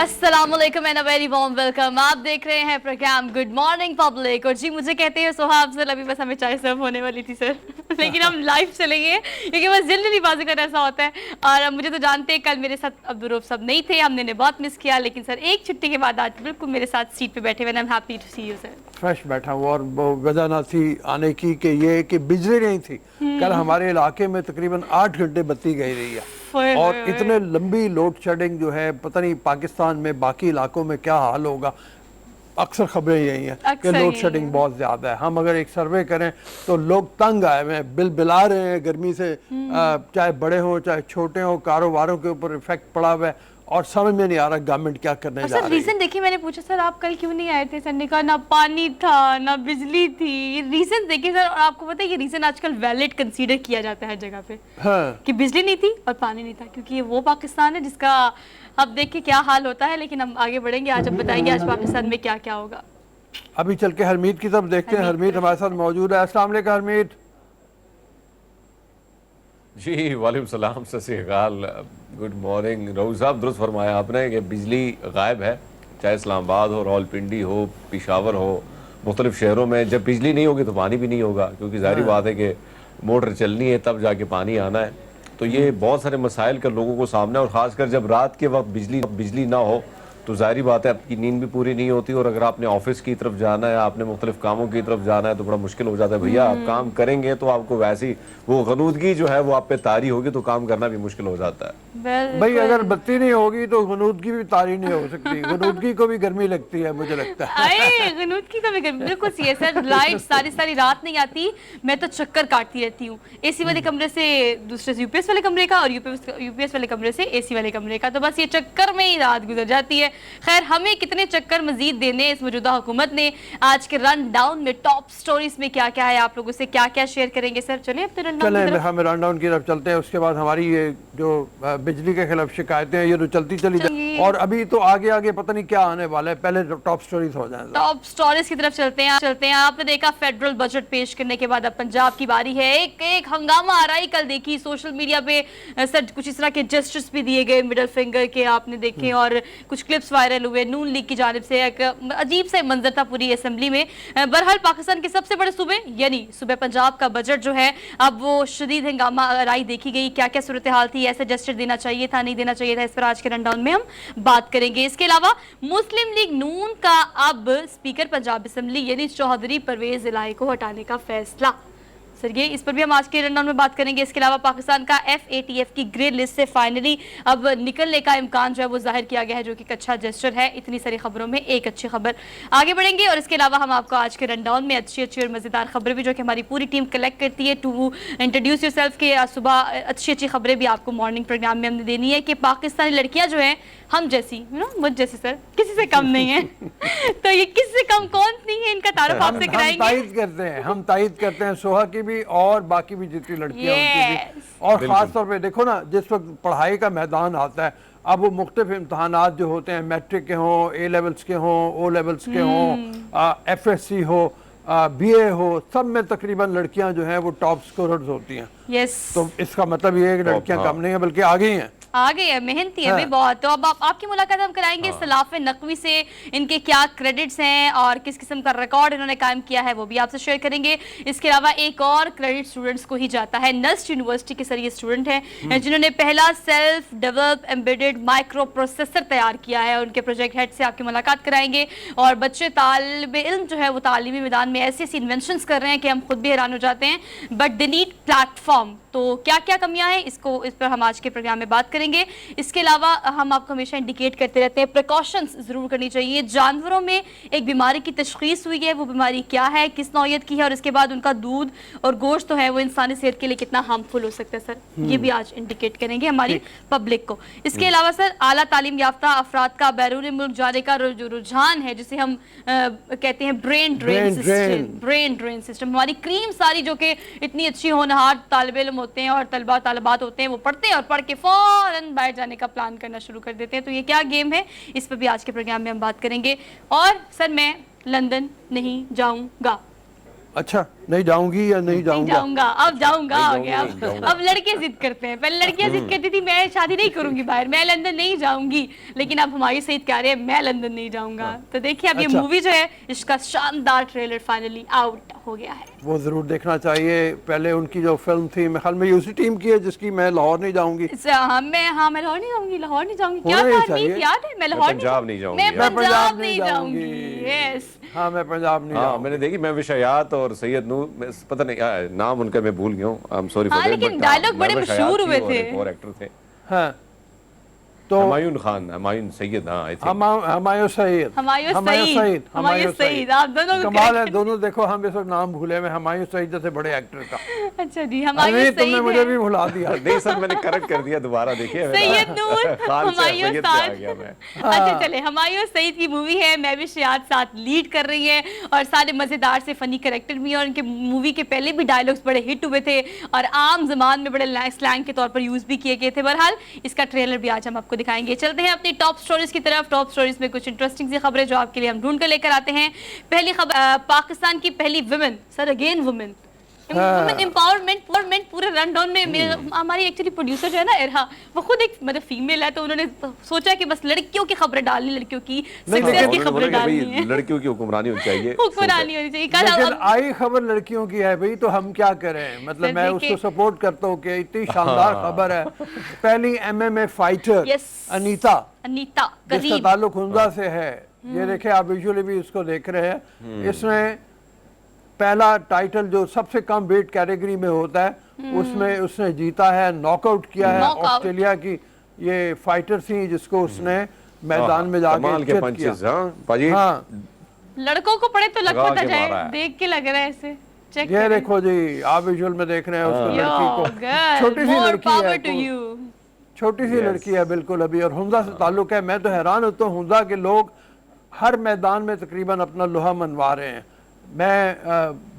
अस्सलामुअलैकुम and a very warm welcome. आप देख रहे हैं प्रोग्राम गुड मॉर्निंग पब्लिक। और जी मुझे कहते हैं सोहा अफजल, अभी बस हमें चाय सर्व होने वाली थी सर लेकिन हम लाइव चलेंगे क्योंकि बस जल्दीबाजी का ऐसा होता है। और मुझे तो जानते हैं कल मेरे साथ अब्दुल रऊफ सब नहीं थे, हमने बहुत मिस किया, लेकिन सर एक छुट्टी के बाद आज बिल्कुल मेरे साथ सीट पे बैठे हुए। I am happy to see you sir. Fresh बैठा हूँ और वजह ना थी आने की कि ये कि बिजली नहीं थी। कल हमारे इलाके में तकरीबन 8 घंटे बत्ती गई रही है और इतने लंबी लोड शेडिंग जो है, पता नहीं पाकिस्तान में बाकी इलाकों में क्या हाल होगा। अक्सर खबरें यही हैं कि लोड शेडिंग बहुत ज़्यादा है। हम अगर एक सर्वे करें तो लोग तंग आए हुए हैं, बिल बिला रहे हैं गर्मी से, चाहे बड़े हों चाहे छोटे हों, कारोबारों के ऊपर इफेक्ट पड़ा हुआ है और समझ में नहीं आ रहा गवर्नमेंट क्या करने जा रही है। रीजन देखिए, मैंने पूछा सर आप कल क्यों नहीं आए थे, सर ने कहा ना पानी था ना बिजली थी। रीजन देखिए सर, और आपको पता है ये रीजन आजकल वैलिड कंसीडर किया जाता है हर जगह पे। हाँ। कि बिजली नहीं थी और पानी नहीं था, क्योंकि ये वो पाकिस्तान है जिसका अब देखिए क्या हाल होता है। लेकिन हम आगे बढ़ेंगे, आज हम बताएंगे आज पाकिस्तान में क्या क्या होगा। अभी चल के हरमीत की तरफ देखते हैं। हरमीत हमारे साथ मौजूद है। अस्सलाम वालेकुम हरमीत। जी वालेकुम सलाम, सत श्री अकाल, गुड मॉर्निंग। रऊफ साहब दुरुस्त फरमाया आपने कि बिजली गायब है, चाहे इस्लामाबाद हो, रावलपिंडी हो, पेशावर हो, मुख्तलिफ शहरों में जब बिजली नहीं होगी तो पानी भी नहीं होगा, क्योंकि जाहिर बात है कि मोटर चलनी है तब जाके पानी आना है। तो ये बहुत सारे मसाइल का लोगों को सामना है, और ख़ासकर जब रात के वक्त बिजली ना हो तो जाहिर बात है आपकी नींद भी पूरी नहीं होती, और अगर आपने ऑफिस की तरफ जाना है, आपने मुख्तलिफ कामों की तरफ जाना है तो बड़ा मुश्किल हो जाता है। भैया आप काम करेंगे तो आपको वैसी वो गनूदगी जो है वो आप पे तारी होगी तो काम करना भी मुश्किल हो जाता है। भाई अगर बत्ती नहीं होगी तो गनूदगी भी तारी नहीं हो सकती। गनूदगी को भी गर्मी लगती है, मुझे लगता है। गनूदगी को भी गर्मी बिल्कुल सी है सर। लाइट सारी रात नहीं आती, मैं तो चक्कर काटती रहती हूँ। एसी वाले कमरे से दूसरे से यूपीएस वाले कमरे का, और यूपीएस वाले कमरे से एसी वाले कमरे का, तो बस ये चक्कर में ही रात गुजर जाती है। खैर, हमें कितने चक्कर मजीद देने इस मौजूदा हुकूमत ने। आज के रन डाउन में टॉप स्टोरीज में क्या क्या है, आप लोगों से क्या क्या शेयर करेंगे सर। चलिए अपने रन डाउन की तरफ चलते हैं। उसके बाद हमारी ये जो बिजली के खिलाफ शिकायतें हैं ये तो चलती चली जाए, और अभी तो आगे आगे पता नहीं क्या आने वाला है। पहले टॉप स्टोरीज हो जाए। टॉप स्टोरीज की तरफ चलते हैं। आपने देखा फेडरल बजट पेश करने के बाद अब पंजाब की बारी है। एक हंगामा आ रहा है। कल देखी सोशल मीडिया पे सर कुछ इस तरह के जेस्चर्स भी दिए गए मिडिल फिंगर के, आपने देखे, और कुछ क्लिप्स वायरल हुए नून लीग की जानिब से। एक अजीब सा मंजर था पूरी असेंबली में। बहरहाल पाकिस्तान के सबसे बड़े सूबे यानी सूबे पंजाब का बजट जो है अब वो शदीद हंगामा राय देखी गई। क्या क्या सूरत हाल थी, ऐसे जेस्चर देना चाहिए था नहीं देना चाहिए था, इस पर आज के रनडाउन में हम बात करेंगे। इसके अलावा मुस्लिम लीग नून का अब स्पीकर पंजाब असेंबली यानी चौधरी परवेज इलाही को हटाने का फैसला। सर ये इस पर भी हम आज के रनडाउन में बात करेंगे। इसके अलावा पाकिस्तान का FATF की ग्रे लिस्ट से फाइनली अब निकलने का इम्कान जो है वो जाहिर किया गया है, जो कि एक अच्छा जेस्चर है। इतनी सारी खबरों में एक अच्छी खबर। आगे बढ़ेंगे, और इसके अलावा हम आपको आज के रनडाउन में अच्छी और मज़ेदार खबरें भी जो कि हमारी पूरी टीम कलेक्ट करती है टू इंट्रोड्यूस योरसेल्फ के सुबह अच्छी खबरें भी आपको मॉर्निंग प्रोग्राम में हमने देनी है कि पाकिस्तानी लड़कियाँ जो हैं हम जैसी, मुझ जैसी सर, किसी से कम नहीं है। तो ये किससे कम कौन नहीं है, इनका तारुफ आपसे कराएंगे। हम तायद करते हैं सोहा की भी और बाकी भी जितनी लड़कियां उनकी भी। और खास तौर पे देखो ना, जिस वक्त पढ़ाई का मैदान आता है, अब वो मुख्तलिफ इम्तहानात जो होते हैं, मैट्रिक के हों, A लेवल्स के हों, O लेवल्स के हों, FSC हो, BA हो, सब में तकरीबन लड़कियां जो हैं वो टॉप स्कोरर्स होती हैं। तो इसका मतलब ये है कि लड़कियां कम नहीं है बल्कि आगे ही हैं। आगे है, मेहनती है भी बहुत। तो अब आपकी मुलाकात हम कराएंगे सलाफ नकवी से। इनके क्या क्रेडिट्स हैं और किस किस्म का रिकॉर्ड इन्होंने कायम किया है वो भी आपसे शेयर करेंगे। इसके अलावा एक और क्रेडिट स्टूडेंट्स को ही जाता है। नस्ट यूनिवर्सिटी के सर ये स्टूडेंट हैं जिन्होंने पहला self develop embedded micro processor तैयार किया है। उनके प्रोजेक्ट हेड से आपकी मुलाकात कराएंगे। और बच्चे तालिब इल्म जो है वो तालीमी मैदान में ऐसी ऐसी इन्वेंशंस कर रहे हैं कि हम खुद भी हैरान हो जाते हैं, बट दे नीड प्लेटफॉर्म। तो क्या क्या कमियां हैं इस पर हम आज के प्रोग्राम में बात करेंगे। इसके अलावा हम आपको हमेशा इंडिकेट करते रहते हैं प्रिकॉशंस जरूर करनी चाहिए। जानवरों में एक बीमारी की तशखीस हुई है, वो बीमारी क्या है, किस नौयत की है, और इसके बाद उनका दूध और गोश्त तो है वो इंसानी सेहत के लिए कितना हार्मफुल हो सकता है सर, ये भी आज इंडिकेट करेंगे हमारी पब्लिक को। इसके अलावा सर आला तालीम याफ्ता अफराद का बैरून मुल्क जाने का जो रुझान है, जिसे हम कहते हैं ब्रेन ड्रेन सिस्टम, हमारी क्रीम सारी जो कि इतनी अच्छी होनहार तालिब इल्म होते हैं और तलबा तालिबात होते हैं, वो पढ़ते हैं और पढ़ के फौरन बाहर जाने का प्लान करना शुरू कर देते हैं। तो ये क्या गेम है, इस पर भी आज के प्रोग्राम में हम बात करेंगे। और सर मैं लंदन नहीं जाऊंगा। अच्छा, नहीं जाऊंगी या नहीं जाऊंगा? जाऊंगा, अब जाऊंगा नहीं हो गया। जाऊंगी, नहीं जाऊंगा। अब लड़के जिद करते हैं, पहले लड़कियां जिद करती थी मैं शादी नहीं करूंगी बाहर, मैं लंदन नहीं जाऊंगी, लेकिन अब हमारी सईद कह रहे हैं मैं लंदन नहीं जाऊंगा। तो देखिए अब ये अच्छा। मूवी जो है इसका शानदार ट्रेलर फाइनली आउट हो गया है। वो जरूर देखना चाहिए। पहले उनकी जो फिल्म थी मेरे ख्याल में उसी टीम की है जिसकी मैं लाहौर नहीं जाऊंगी। हाँ मैं लाहौर नहीं जाऊंगी, लाहौर नहीं जाऊंगी, क्या होना ही था चाहिए। मीत याद है? मैं लाहौर पंजाब नहीं जाऊंगी। मैं पंजाब नहीं जाऊंगी। यस, हाँ मैं पंजाब नहीं हाँ जाऊंगी। मैंने देखी, मैं विशायात और सैयद नूर, पता नहीं नाम उनका मैं भूल गया हूँ, आई एम सॉरी। हाँ, लेकिन dialogue बड़े मशहूर हुए थे। और एक्टर थे हाँ तो हुमायूं खान, हुमायूं सैयद, हाँ आई थिंक। हमायूं सईद, हमायूं सईद, आप दोनों को कमाल है दोनों। देखो हम इस वक्त नाम भूले में हमायूं सईद जैसे बड़े एक्टर का। अच्छा जी, हमायूं अरे तुमने सईद मुझे है। भी भुला दिया। नहीं सर, मैंने करेक्ट कर दिया, दोबारा देखिए। सैयद नूर, खान से हुमायूं सैयद पे आ साद। गया मैं। अच्छा चले, हुमायूं सईद की मूवी है, मैं भी शायद साथ लीड कर रही है और सारे मजेदार से फनी कैरेक्टर भी हैं और उनके मूवी के पहले भी डायलॉग्स बड़े हिट हुए थे और आम जबान में बड़े स्लैंग के तौर पर यूज भी किए गए थे। बहरहाल इसका ट्रेलर भी आज हम आपको दिखाएंगे। चलते हैं अपनी टॉप स्टोरीज की तरफ। टॉप स्टोरीज में कुछ इंटरेस्टिंग सी खबरें जो आपके लिए हम ढूंढ कर लेकर आते हैं। पहली खबर, पाकिस्तान की पहली women, sir again women empowerment पूरे रन डाउन में। हमारी एक्चुअली प्रोड्यूसर जो है ना इरहा, वो खुद एक मतलब फीमेल है, तो उन्होंने सोचा कि बस लड़कियों की खबरें डालनी, लड़कियों की सक्सेस की खबरें डालनी है, लड़कियों की हुक्मरानी होनी चाहिए, हुक्मरानी होनी चाहिए। कल लेकिन अब आई खबर लड़कियों की है भाई, तो हम क्या करें? मतलब सर, मैं देखिए- उसको सपोर्ट करता हूँ कि इतनी शानदार खबर है। पहली MMA fighter Yes. Anita, Anita जिसका करीब ताल्लुक हुंजा से है, ये देखे आप विजुअली भी उसको देख रहे हैं। इसने पहला टाइटल जो सबसे कम वेट कैटेगरी में होता है उसमें उसने जीता है, नॉकआउट किया है। Knockout. ऑस्ट्रेलिया की ये फाइटर थी जिसको उसने मैदान में जाके कमाल के चित पंचेस। किया। हाँ पाजी, हाँ लड़कों को पड़े तो लग लगा पता के मारा जाए, है। देख के लग रहा है ऐसे। चेक ये देखो जी, आप विजुअल में देख रहे हैं उसको, लड़की को, छोटी सी लड़की है, टू यू। छोटी सी Yes. लड़की है बिल्कुल अभी, और हुंजा से ताल्लुक है। मैं तो हैरान होता हूँ हुंजा के लोग हर मैदान में तकरीबन अपना लोहा मनवा रहे हैं। मैं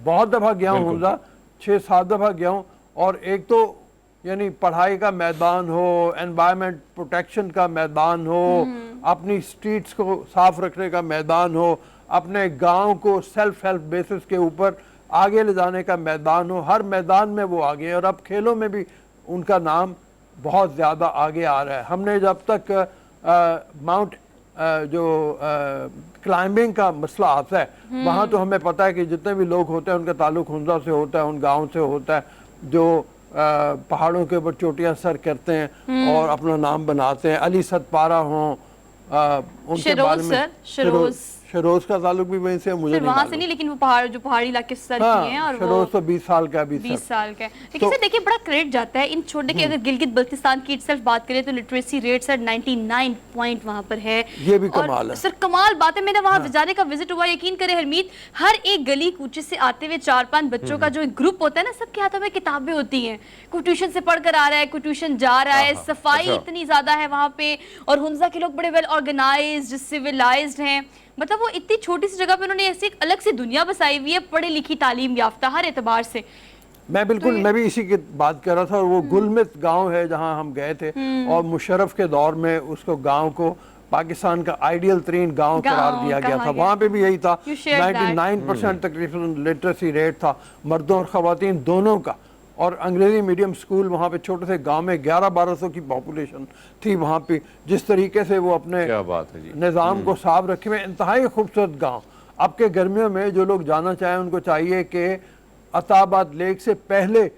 बहुत दफ़ा गया हूँ हुंजा, 6-7 दफ़ा गया हूँ, और एक तो यानी पढ़ाई का मैदान हो, एनवायरनमेंट प्रोटेक्शन का मैदान हो, अपनी स्ट्रीट्स को साफ रखने का मैदान हो, अपने गांव को सेल्फ हेल्प बेसिस के ऊपर आगे ले जाने का मैदान हो, हर मैदान में वो आगे हैं। और अब खेलों में भी उनका नाम बहुत ज़्यादा आगे आ रहा है। हमने जब तक माउंट जो क्लाइंबिंग का मसला आता है, वहाँ तो हमें पता है कि जितने भी लोग होते हैं उनका ताल्लुक हुंजा से होता है, उन गाँव से होता है जो पहाड़ों के ऊपर चोटियाँ सर करते हैं और अपना नाम बनाते हैं। अली सतपारा हों, उनके बारे में शरोज का ताल्लुक भी वहीं से है, मुझे वहां से नहीं, लेकिन वो पहाड़ जो पहाड़ी इलाके से सर किए हैं, और शरोज तो 20 साल का, 20 साल का है। लेकिन सर देखिए बड़ा क्रेडिट जाता है इन छोटे के। अगर गिलगित बल्तिस्तान की इटसेल्फ बात करें तो लिटरेसी रेट सर 99 पॉइंट वहां पर है। ये भी और कमाल है सर, कमाल बात है। मैंने वहां जाने का विजिट हुआ, यकीन करें हरमीत, हर एक गली कूचे से आते हुए 4-5 बच्चों का जो एक ग्रुप होता है ना, सबके हाथों में किताबें होती हैं। कोई ट्यूशन से पढ़कर आ रहा है, कोई ट्यूशन जा रहा है। सफाई इतनी ज्यादा है वहां पे, और हुंजा के लोग बड़े वेल ऑर्गेनाइज्ड, सिविलाइज्ड हैं। मतलब वो इतनी छोटी सी जगह पे उन्होंने ऐसी एक अलग सी दुनिया बसाई हुई है, पढ़ी लिखी, तालीम याफ्ता हर एतबार से। मैं बिल्कुल, मैं भी इसी की बात कर रहा था। और वो गुलमित गांव है जहां हम गए थे, और मुशर्रफ के दौर में उसको गांव को पाकिस्तान का आइडियल तरीन गांव करार दिया गया था। वहां पे भी यही था, 99% तकरीबन लिटरेसी रेट था मर्दों और ख़वातीन दोनों का। और अंग्रेजी मीडियम स्कूल वहाँ पे छोटे से गांव में 1100-1200 की पॉपुलेशन थी वहाँ पे। जिस तरीके से वो अपने क्या बात है जी, निज़ाम को साफ रखे हुए, इंतहाई खूबसूरत गांव। अब के गर्मियों में जो लोग जाना चाहें उनको चाहिए कि अताबाद लेक से पहले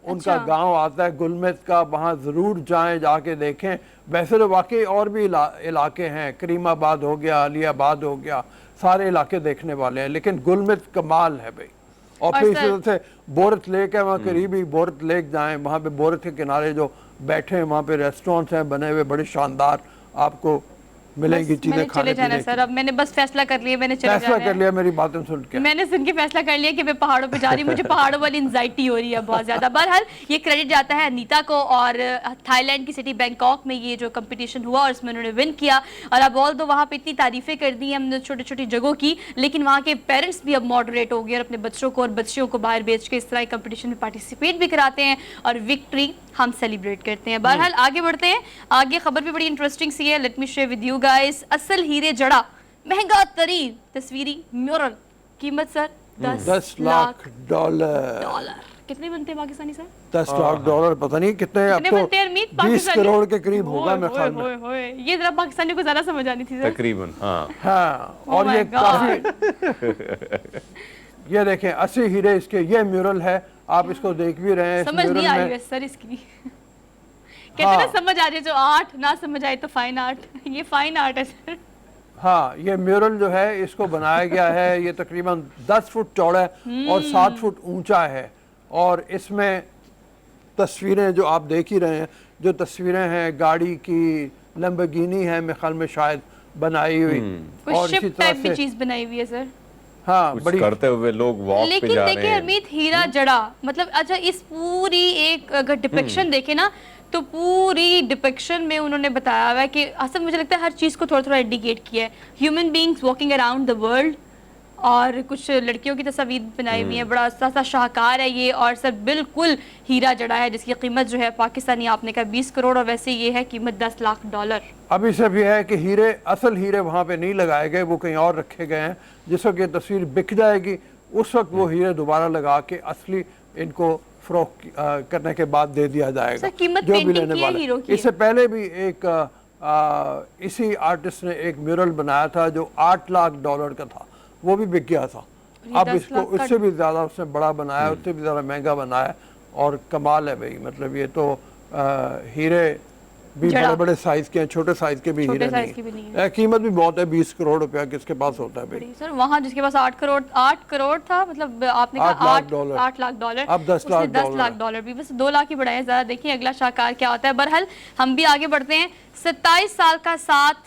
उनका गांव आता है गुलमित का, वहाँ ज़रूर जाएं, जाके देखें। वैसे तो वाकई और भी इलाके हैं, करीमाबाद हो गया, अलियाबाद हो गया, सारे इलाके देखने वाले हैं, लेकिन गुलमित कमाल है भाई। और फिर इसी तरह से बोरत लेक है, वहाँ करीब ही बोरत लेक जाएं, वहाँ पे बोरत के किनारे जो बैठे हैं वहाँ पे रेस्टोरेंट्स हैं बने हुए बड़े शानदार, आपको मिलेंगी चीजें खाने जाना है सर। अब मैंने बस फैसला कर लिया, मैंने फैसला कर लिया। मेरी बातें सुन के मैंने सुन के फैसला कर लिया कि मैं पहाड़ों पे जा रही हूँ। मुझे पहाड़ों वाली एंजाइटी हो रही है बहुत ज्यादा। बहरहाल ये क्रेडिट जाता है अनीता को, और थाईलैंड की सिटी बैंकॉक में ये जो कंपटीशन हुआ और इसमें उन्होंने विन किया। और अब ऑल दो वहाँ पे इतनी तारीफें कर दी हैं हमने छोटी छोटी जगहों की, लेकिन वहाँ के पेरेंट्स भी अब मॉडरेट हो गए और अपने बच्चों को और बच्चियों को बाहर बेच के इस तरह कंपटीशन में पार्टिसिपेट भी कराते हैं, और विक्ट्री हम सेलिब्रेट करते हैं। बहरहाल आगे बढ़ते हैं। आगे खबर भी बड़ी इंटरेस्टिंग सी है, let me share with you guys. असल हीरे जड़ा महंगा तरीन तस्वीरी म्यूरल, कीमत सर 10 लाख डॉलर। डॉलर कितने बनते हैं पाकिस्तानी सर? 10 लाख डॉलर पता नहीं कितने, अब कितने तो बनते हैं अरमीत 20 पाकिस्तानी? करोड़ के करीब होगा ओए, मेरे ख्याल में। ओए, ओए, ये जरा पाकिस्तानी को ज्यादा समझ आनी थी सर। तकरीबन हाँ। हाँ, Oh और my ये God. काफी ये देखें 80 हीरे इसके, ये म्यूरल है, आप इसको देख भी रहे हैं। इस समझ नहीं म्यूरल आई में है सर इसकी। कहते हैं ना हाँ। समझ आ जाए जो आर्ट, ना समझ आए तो फाइन आर्ट। ये फाइन आर्ट है सर। हाँ, ये म्यूरल जो है इसको बनाया गया है, ये तकरीबन 10 फुट चौड़ा है और 7 फुट ऊंचा है। और इसमें तस्वीरें जो आप देख ही रहे हैं, जो तस्वीरें हैं गाड़ी की, लैम्बोर्गिनी है मेरे ख्याल में शायद बनाई हुई, कोई और इसी शिप तरह टाइप की से चीज बनाई हुई है सर। हाँ कुछ बड़ी करते हुए लोग वॉक पे लेकिन जा रहे देखिए हैं। अमित, हीरा जड़ा मतलब अच्छा, इस पूरी एक अगर डिपिक्शन देखे ना तो पूरी डिपिक्शन में उन्होंने बताया हुआ है कि असल मुझे लगता है हर चीज को थोड़ा थोड़ा इंडिकेट किया है। Human beings walking around the world, और कुछ लड़कियों की तस्वीर बनाई हुई है, बड़ा सा शाहकार है ये, और सर बिल्कुल हीरा जड़ा है जिसकी कीमत जो है पाकिस्तानी आपने कहा 20 करोड़, और वैसे ये है कीमत 10 लाख डॉलर। अभी सिर्फ ये है कि हीरे, असल हीरे वहाँ पे नहीं लगाए गए, वो कहीं और रखे गए हैं। जिस वक्त ये तस्वीर बिक जाएगी उस वक्त वो हीरे दोबारा लगा के असली इनको फरोख्त करने के बाद दे दिया जाएगा। सर, कीमत जो भी पेंटिंग लेने की है, वाला हीरो की है। इससे पहले भी एक इसी आर्टिस्ट ने एक म्यूरल बनाया था जो 8 लाख डॉलर का था, वो भी बिक गया था। ये अब 10 इसको लाख का- उससे भी ज़्यादा उसने बड़ा बनाया, उससे भी ज़्यादा महंगा बनाया, और कमाल है भाई। मतलब ये तो हीरे भी जड़ा। बड़े बड़े साइज के हैं, छोटे साइज के भी छोटे हीरे साइज के भी नहीं नहीं है। कीमत भी बहुत है, 20 करोड़ रुपया किसके पास होता है भाई। बड़ी सर, वहाँ जिसके पास 8 करोड़ था, मतलब आपने कहा 8 लाख 8 डॉलर। 8 लाख डॉलर, अब 10 उसने लाख 10 डॉलर लाख है। डॉलर भी, बस 2 लाख ही बढ़ाए। जरा देखिए अगला शाहकार क्या होता है। बहरहाल हम भी आगे बढ़ते हैं। 27 साल का साथ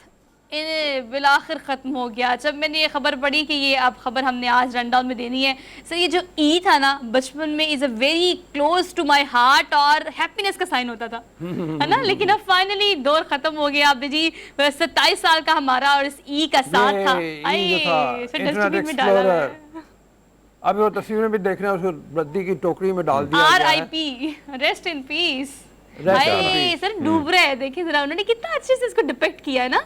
बिलाखिर ख़त्म हो गया। जब मैंने ये खबर पढ़ी कि ये अब खबर हमने आज रनडाउन में देनी है सर, ये जो ई था ना बचपन में, is a very close to my heart और हैप्पीनेस का साइन होता था, है ना। लेकिन अब फाइनली दौर ख़त्म हो गया। अब जी 27 साल का हमारा और इस ई का साथ था। ये जो था, सर इंटरनेट डस्टबिन में डाला हुआ है। एक्सप्लोरर। अब वो तस्वीरें भी देख रहे हैं, उसको रद्दी की टोकरी में डाल दिया गया है। RIP, rest in peace. Rest in भाई peace। सर डूब रहे हैं, देखिए जरा, उन्होंने कितना अच्छे से इसको डिपिक्ट किया है ना।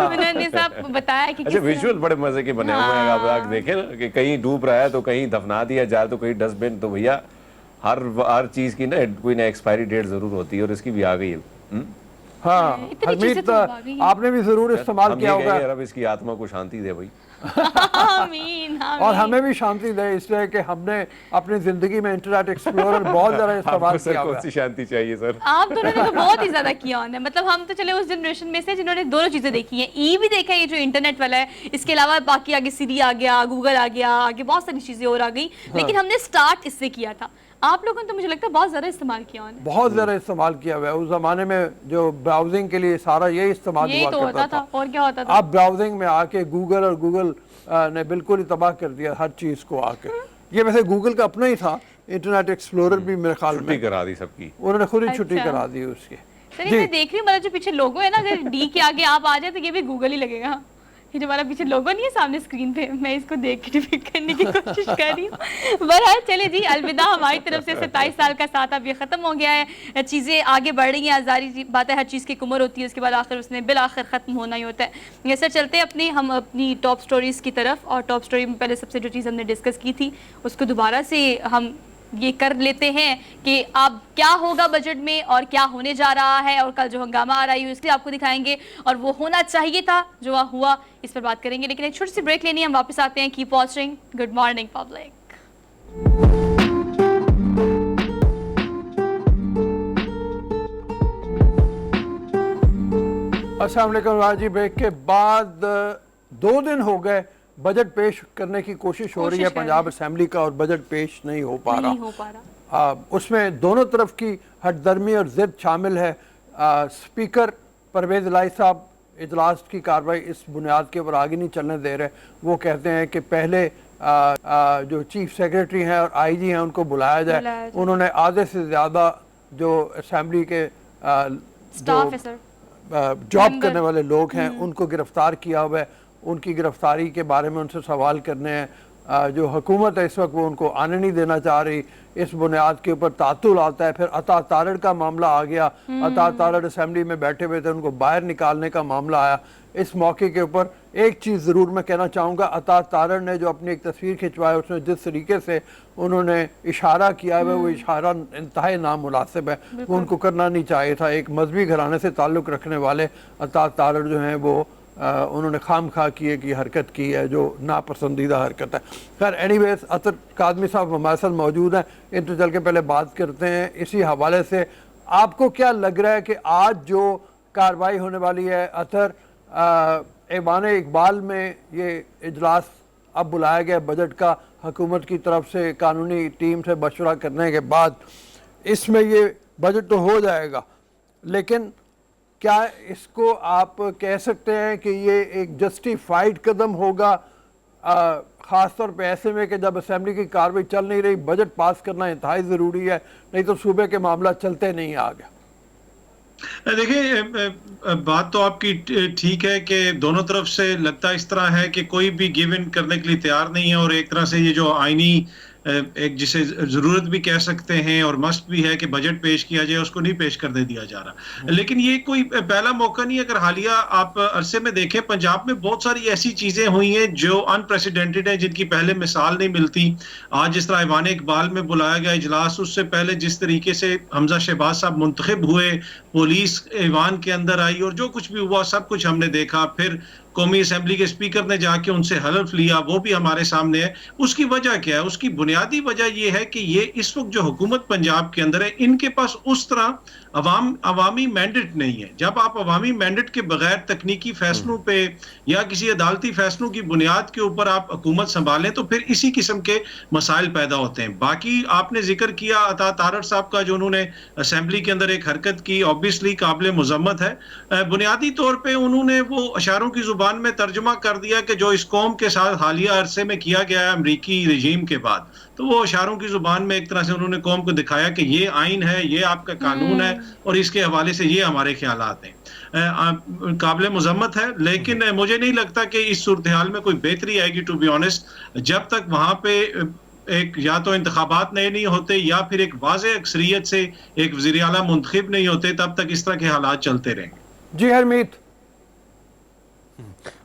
उन्होंने सब बताया कि अच्छा, किस तरह- विजुअल बड़े मजे के बने हुए हैं। आप देखें ना कि कहीं डूब रहा है तो कहीं दफना दिया जाए तो कहीं डस्टबिन, तो भैया हर चीज की ना कोई ना एक्सपायरी डेट जरूर होती है, और इसकी भी आ गई है। हाँ, इतनी चीजें हरमीत तो आ गई हैं। आपने भी जरूर इस्तेमाल हम किया ये होगा, कहेंगे, रब इसकी आत्मा को शांति दे भाई। आमीन, और आमीन। हमें भी शांति दे, इसलिए कि हमने अपनी जिंदगी में इंटरनेट एक्सप्लोरर बहुत ज्यादा इस्तेमाल आपको सर किया हुआ कौन है। सी शांति चाहिए सर? आप दोनों ने तो बहुत ही ज्यादा किया है। मतलब हम तो चले उस जनरेशन में से जिन्होंने दोनों चीजें देखी हैं। ई भी देखा है, ये जो इंटरनेट वाला है, इसके अलावा बाकी आगे सीरी आ गया, गूगल आ गया, आगे बहुत सारी चीजें और आ गई। लेकिन हमने स्टार्ट इससे किया था। आप लोगों ने तो मुझे लगता है बहुत ज्यादा इस्तेमाल किया उन्होंने। बहुत ज्यादा इस्तेमाल किया हुआ है। उस जमाने में जो ब्राउजिंग के लिए सारा यही इस्तेमाल यही हुआ तो करता होता था, और क्या होता था। अब ब्राउजिंग में आके गूगल, और गूगल ने बिल्कुल ही तबाह कर दिया हर चीज को आके। ये वैसे गूगल का अपना ही था, इंटरनेट एक्सप्लोरर भी मेरे ख्याल छुट्टी में करा दी सबकी। उन्होंने खुद ही छुट्टी अच्छा। करा दी उसकी। सर ये मैं देख रही हूँ, मतलब जो पीछे लोगो है ना, अगर डी के आगे आप आ जाए तो ये भी गूगल ही लगेगा। ये जो हमारा पीछे लोगो नहीं है सामने स्क्रीन पे, मैं इसको देख के डिपिक्ट करने की कोशिश कर रही हूँ। बहरहाल चले जी, अलविदा हमारी तरफ से। 27 साल का साथ अब ये ख़त्म हो गया है, चीज़ें आगे बढ़ रही हैं। जारी बात है, हर चीज़ की एक उम्र होती है, उसके बाद आखिर उसने बिल आखिर ख़त्म होना ही होता है। ये सर चलते हैं हम अपनी टॉप स्टोरीज़ की तरफ। और टॉप स्टोरी में पहले सबसे जो चीज़ हमने डिस्कस की थी उसको दोबारा से हम ये कर लेते हैं कि अब क्या होगा बजट में और क्या होने जा रहा है, और कल जो हंगामा आ रही है इसलिए आपको दिखाएंगे, और वो होना चाहिए था जो हुआ, इस पर बात करेंगे। लेकिन एक छोटी सी ब्रेक लेनी है, हम वापस आते हैं। Keep watching. Good morning public. अस्सलाम वालेकुम राजी। ब्रेक के बाद 2 दिन हो गए बजट पेश करने की कोशिश हो रही है कोशिश कर रहे पंजाब असेंबली का, और बजट पेश नहीं हो पा नहीं हो पा रहा। उसमें दोनों तरफ की हटदर्मी और जिद शामिल है। स्पीकर परवेज इलाही साहब इजलास की कार्रवाई इस बुनियाद के ऊपर आगे नहीं चलने दे रहे। वो कहते हैं कि पहले जो चीफ सेक्रेटरी हैं और IG हैं उनको बुलाया जाए। उन्होंने आधे से ज़्यादा जो असेंबली के स्टाफ है सर, जॉब करने वाले लोग हैं उनको गिरफ्तार किया हुआ है। उनकी गिरफ्तारी के बारे में उनसे सवाल करने हैं। जो हुकूमत है इस वक्त वो उनको आने नहीं देना चाह रही। इस बुनियाद के ऊपर तातुल आता है। फिर अता तारड़ का मामला आ गया। अता तारड़ असेंबली में बैठे हुए थे, उनको बाहर निकालने का मामला आया। इस मौके के ऊपर एक चीज़ ज़रूर मैं कहना चाहूँगा, अता तारड़ ने जो अपनी एक तस्वीर खिंचवाया उसमें जिस तरीके से उन्होंने इशारा किया है वो इशारा इंतहाई नामुनासिब है, वो उनको करना नहीं चाहिए था। एक मजहबी घराने से ताल्लुक़ रखने वाले अता तारड़ जो हैं वो उन्होंने खाम खा की की हरकत की है जो नापसंदीदा हरकत है। खैर एनीवेज, अतर कादमी साहब हमारे साथ मौजूद हैं, इन तो चल के पहले बात करते हैं इसी हवाले से। आपको क्या लग रहा है कि आज जो कार्रवाई होने वाली है, अतर ऐवान इकबाल में ये इजलास अब बुलाया गया बजट का हुकूमत की तरफ से कानूनी टीम से मशवरा करने के बाद, इसमें ये बजट तो हो जाएगा, लेकिन क्या इसको आप कह सकते हैं कि ये एक जस्टिफाइड कदम होगा, ख़ास तौर पे ऐसे में कि जब असेंबली की कार्रवाई चल नहीं रही, बजट पास करना इंतहाई ज़रूरी है, नहीं तो सूबे के मामला चलते नहीं आगे। देखिए, बात तो आपकी ठीक है कि दोनों तरफ से लगता इस तरह है कि कोई भी गिव इन करने के लिए तैयार नहीं है, और एक तरह से ये जो आईनी एक जिसे जरूरत भी कह सकते हैं और मस्ट भी है कि बजट पेश किया जाए, उसको नहीं पेश कर दे दिया जा रहा। लेकिन ये कोई पहला मौका नहीं है। अगर हालिया आप अरसे में देखें, पंजाब में बहुत सारी ऐसी चीजें हुई हैं जो अनप्रेसिडेंटेड हैं, जिनकी पहले मिसाल नहीं मिलती। आज जिस तरह ऐवान इकबाल में बुलाया गया इजलास, उससे पहले जिस तरीके से हमजा शहबाज साहब मुंतखब हुए, पुलिस ऐवान के अंदर आई और जो कुछ भी हुआ सब कुछ हमने देखा। फिर कौमी असेंबली के स्पीकर ने जाके उनसे हल्फ लिया, वो भी हमारे सामने है। उसकी वजह क्या है? उसकी बुनियादी वजह यह है कि ये इस वक्त जो हुकूमत पंजाब के अंदर है, इनके पास उस तरह अवामी मैंडेट नहीं है। जब आप अवामी मैंडेट के बगैर तकनीकी फैसलों पे या किसी अदालती फैसलों की बुनियाद के ऊपर आप हुकूमत संभालें तो फिर इसी किस्म के मसाइल पैदा होते हैं। बाकी आपने जिक्र किया अता तारड़ साहब का, जो उन्होंने असेंबली के अंदर एक हरकत की, ऑब्वियसली काबिल मुजम्मत है। बुनियादी तौर पर उन्होंने वो अशारों की जुबान में तर्जुमा कर दिया कि जो इस कौम के साथ हालिया अरसे में किया गया है अमरीकी रजीम के बाद, तो वो इशारों की जुबान में एक तरह से उन्होंने कौम को दिखाया कि ये आइन है, ये आपका कानून है और इसके हवाले से ये हमारे ख्यालात हैं। काबिल मुजम्मत है, लेकिन मुझे नहीं लगता कि इस सूरत हाल में कोई बेहतरी आएगी, टू बी ऑनेस्ट, जब तक वहां पे एक या तो इंतखाबात नए नहीं होते या फिर एक वाज़ेह अक्सरियत से एक वज़ीर आला मुंतखब नहीं होते, तब तक इस तरह के हालात चलते रहेंगे। जी हरमीत।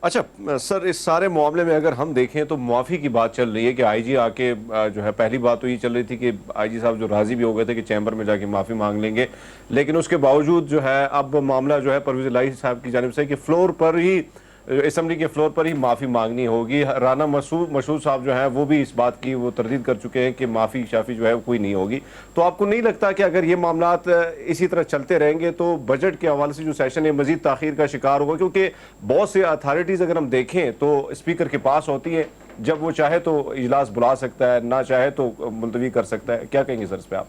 अच्छा सर, इस सारे मामले में अगर हम देखें तो मुआफ़ी की बात चल रही है कि आईजी आके जो है, पहली बात तो ये चल रही थी कि आईजी साहब जो राज़ी भी हो गए थे कि चैम्बर में जाके माफ़ी मांग लेंगे, लेकिन उसके बावजूद जो है अब मामला जो है परवेज़ इलाही साहब की जानिब से कि फ्लोर पर ही, असेंबली के फ्लोर पर ही माफ़ी मांगनी होगी। राना मसूद साहब जो है वो भी इस बात की वो तरदीद कर चुके हैं कि माफ़ी शाफी जो है कोई नहीं होगी। तो आपको नहीं लगता कि अगर ये मामलात इसी तरह चलते रहेंगे तो बजट के हवाले से जो सेशन है मजीद ताख़ीर का शिकार होगा? क्योंकि बहुत से अथॉरिटीज़ अगर हम देखें तो स्पीकर के पास होती है, जब वो चाहे तो इजलास बुला सकता है, ना चाहे तो मुलतवी कर सकता है। क्या कहेंगे सर इस पर आप?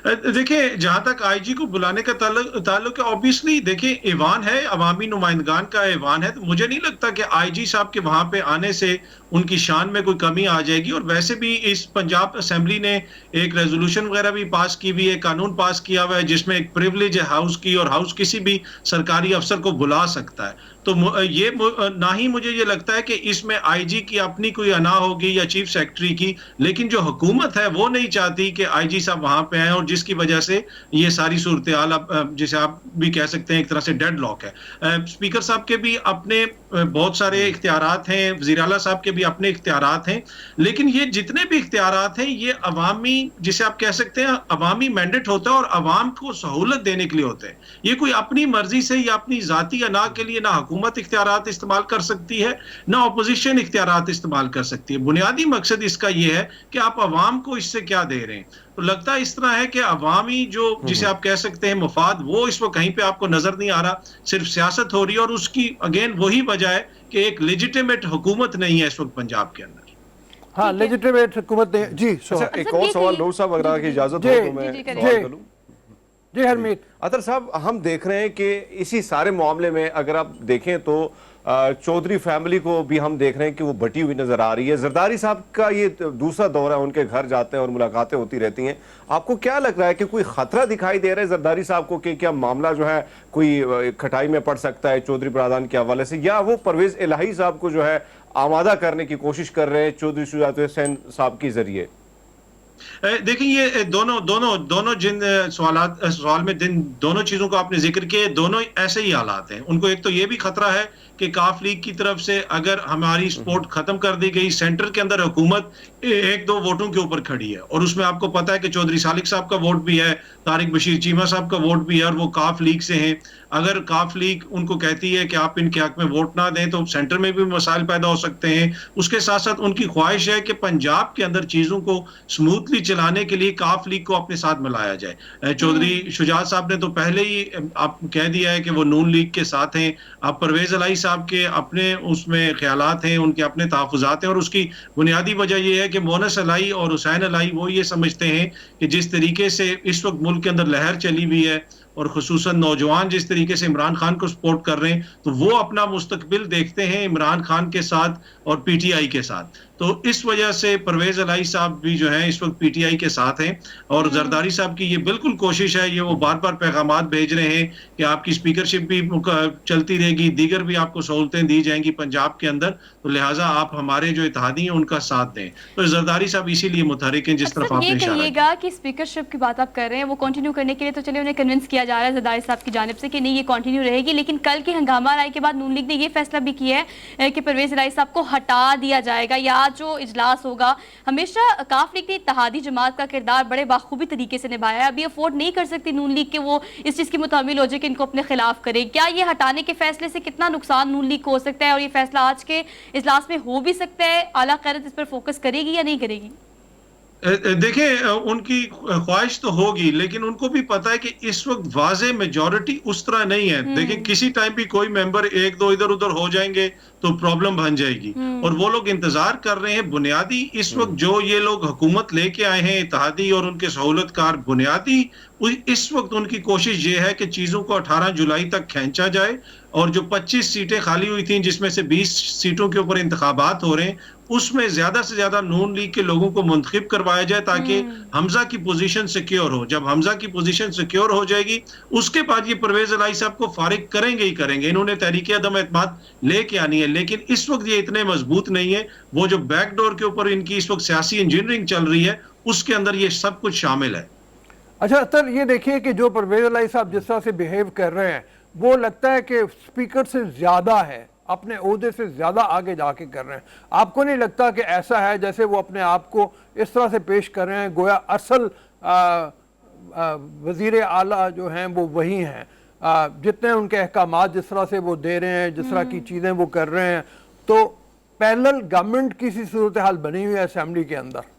देखिए, जहां तक आईजी को बुलाने का ताल्लुक है, ऑब्वियसली देखिए ऐवान है, अवामी नुमाइंदगान का ऐवान है, तो मुझे नहीं लगता कि आईजी साहब के वहां पे आने से उनकी शान में कोई कमी आ जाएगी। और वैसे भी इस पंजाब असेंबली ने एक रेजोल्यूशन वगैरह भी पास की हुई है, कानून पास किया हुआ है जिसमें एक प्रिविलेज है हाउस की, और हाउस किसी भी सरकारी अफसर को बुला सकता है। तो ये ना ही मुझे ये लगता है कि इसमें आईजी की अपनी कोई अना होगी या चीफ सेक्रेटरी की, लेकिन जो हुकूमत है वो नहीं चाहती कि आईजी साहब वहां पे आए, और जिसकी वजह से ये सारी सूरत हाल जिसे आप भी कह सकते हैं एक तरह से डेड लॉक है। स्पीकर साहब के भी अपने बहुत सारे इख्तियारात हैं, वज़ीर आला साहब के भी अपने इख्तियारात हैं, लेकिन ये जितने भी इख्तियारात हैं ये अवामी, जिसे आप कह सकते हैं अवामी मैंडेट होता है और अवाम को सहूलत देने के लिए होते हैं। ये कोई अपनी मर्जी से या अपनी जाती अना के लिए ना हुकूमत इख्तियारात इस्तेमाल कर सकती है, ना अपोजिशन इख्तियारात इस्तेमाल कर सकती है। बुनियादी मकसद इसका ये है कि आप अवाम को इससे क्या दे रहे हैं। तो लगता है इस तरह है कि अवामी जो जिसे आप कह सकते हैं मफाद, वो इस वक्त कहीं पे आपको नजर नहीं आ रहा, सिर्फ सियासत हो रही है। और उसकी अगेन वही वजह है कि एक लेजिटिमेट हुकूमत नहीं है इस वक्त पंजाब के अंदर। हाँ, लेजिटिमेट हुकूमत नहीं। जी अच्छा, एक और सवाल रोज साहब अगर की इजाजत हो तो मैं सवाल करूं। जी हरमीत। अतर साहब, हम देख रहे हैं कि इसी सारे मामले में अगर आप देखें तो चौधरी फैमिली को भी हम देख रहे हैं कि वो बटी हुई नजर आ रही है। जरदारी साहब का ये दूसरा दौरा है, उनके घर जाते हैं और मुलाकातें होती रहती हैं। आपको क्या लग रहा है कि कोई खतरा दिखाई दे रहा है जरदारी साहब को कि क्या मामला जो है कोई खटाई में पड़ सकता है चौधरी बरादरान के हवाले से, या वो परवेज इलाही साहब को जो है आमादा करने की कोशिश कर रहे हैं चौधरी शुजात हुसैन साहब के जरिए? देखिए ये दोनों दोनों दोनों जिन सवाल में जिन दोनों चीजों को आपने जिक्र किए, दोनों ऐसे ही हालात हैं। उनको एक तो ये भी खतरा है कि काफ लीग की तरफ से अगर हमारी सपोर्ट खत्म कर दी गई, सेंटर के अंदर हुकूमत एक दो वोटों के ऊपर खड़ी है और उसमें आपको पता है कि चौधरी सालिक साहब का वोट भी है, तारिक बशीर चीमा साहब का वोट भी है और वो काफ लीग से हैं। अगर काफ लीग उनको कहती है कि आप इनके हक में वोट ना दें तो सेंटर में भी मसाइल पैदा हो सकते हैं। उसके साथ साथ उनकी ख्वाहिश है कि पंजाब के अंदर चीजों को स्मूथली चलाने के लिए काफ लीग को अपने साथ मिलाया जाए। चौधरी शुजात साहब ने तो पहले ही आप कह दिया है कि वो नून लीग के साथ हैं। अब परवेज अलाई साहब के अपने उसमें ख्यालात हैं, उनके अपने तहफ़्फ़ुज़ात हैं और उसकी बुनियादी वजह ये है कि मोनस अलाई और हुसैन अलाई वो ये समझते हैं कि जिस तरीके से इस वक्त मुल्क के अंदर लहर चली हुई है और खुसूसन नौजवान जिस तरीके से इमरान खान को सपोर्ट कर रहे हैं, तो वो अपना मुस्तकबिल देखते हैं इमरान खान के साथ और पीटीआई के साथ। तो इस वजह से परवेज अलाई साहब भी जो हैं इस वक्त पीटीआई के साथ हैं और जरदारी साहब की ये बिल्कुल कोशिश है, ये वो बार बार पैगामात भेज रहे हैं कि आपकी स्पीकरशिप भी चलती रहेगी, दीगर भी आपको सहूलतें दी जाएंगी पंजाब के अंदर, तो लिहाजा आप हमारे जो इत्तेहादी हैं उनका साथ दें। तो जरदारी साहब इसीलिए मुतहरिक हैं जिस तरफ आपने इशारा कहिएगा कि स्पीकरशिप की बात आप कर रहे हैं वो कंटिन्यू करने के लिए तो चलिए उन्हें कन्विंस किया जा रहा है जरदारी साहब की जानिब से कि नहीं ये कंटिन्यू रहेगी, लेकिन कल के हंगामा राय के बाद नून लीग ने ये फैसला भी किया है कि परवेज अलाई साहब को हटा दिया जाएगा या जो इजलास होगा। हमेशा काफ लीग ने इत्तेहादी जमात का किरदार बड़े बाखूबी तरीके से निभाया है, अभी अफोर्ड नहीं कर सकती नून लीग के वो इस चीज़ की मुतामिल हो जाए कि इनको अपने खिलाफ करे। क्या ये हटाने के फैसले से कितना नुकसान नून लीग को हो सकता है और ये फैसला आज के इजलास में हो भी सकता है? आला क़यादत इस पर फोकस करेगी या नहीं करेगी? देखें उनकी ख्वाहिश तो होगी, लेकिन उनको भी पता है कि इस वक्त वाज़े मेजॉरिटी उस तरह नहीं है। देखें किसी टाइम भी कोई मेंबर एक दो इधर उधर हो जाएंगे तो प्रॉब्लम बन जाएगी और वो लोग इंतजार कर रहे हैं। बुनियादी इस वक्त जो ये लोग हुकूमत लेके आए हैं इत्तेहादी और उनके सहूलतकार, बुनियादी इस वक्त उनकी कोशिश ये है कि चीजों को 18 जुलाई तक खींचा जाए और जो 25 सीटें खाली हुई थी जिसमें से 20 सीटों के ऊपर इंतखाबात हो रहे हैं उसमें ज्यादा से ज्यादा नून लीग के लोगों को मुंतखब करवाया जाए ताकि हमजा की पोजीशन सिक्योर हो। जब हमजा की पोजीशन सिक्योर हो जाएगी उसके बाद ये परवेज अलाई साहब को फारिग करेंगे ही करेंगे। इन्होंने तहरीक अदम एतमाद लेके आनी है, लेकिन इस वक्त ये इतने मजबूत नहीं है। वो जो बैकडोर के ऊपर इनकी इस वक्त सियासी इंजीनियरिंग चल रही है उसके अंदर ये सब कुछ शामिल है। अच्छा सर, ये देखिए कि जो परवेज अलाई साहब जिस तरह से बिहेव कर रहे हैं वो लगता है कि स्पीकर से ज्यादा है, अपने ओहदे से ज्यादा आगे जाके कर रहे हैं। आपको नहीं लगता कि ऐसा है जैसे वो अपने आप को इस तरह से पेश कर रहे हैं गोया असल वजीर आला जो हैं वो वही हैं, जितने उनके अहकामात जिस तरह से वो दे रहे हैं, जिस तरह की चीज़ें वो कर रहे हैं, तो पैरेलल गवर्नमेंट की सी सूरत हाल बनी हुई है असेंबली के अंदर।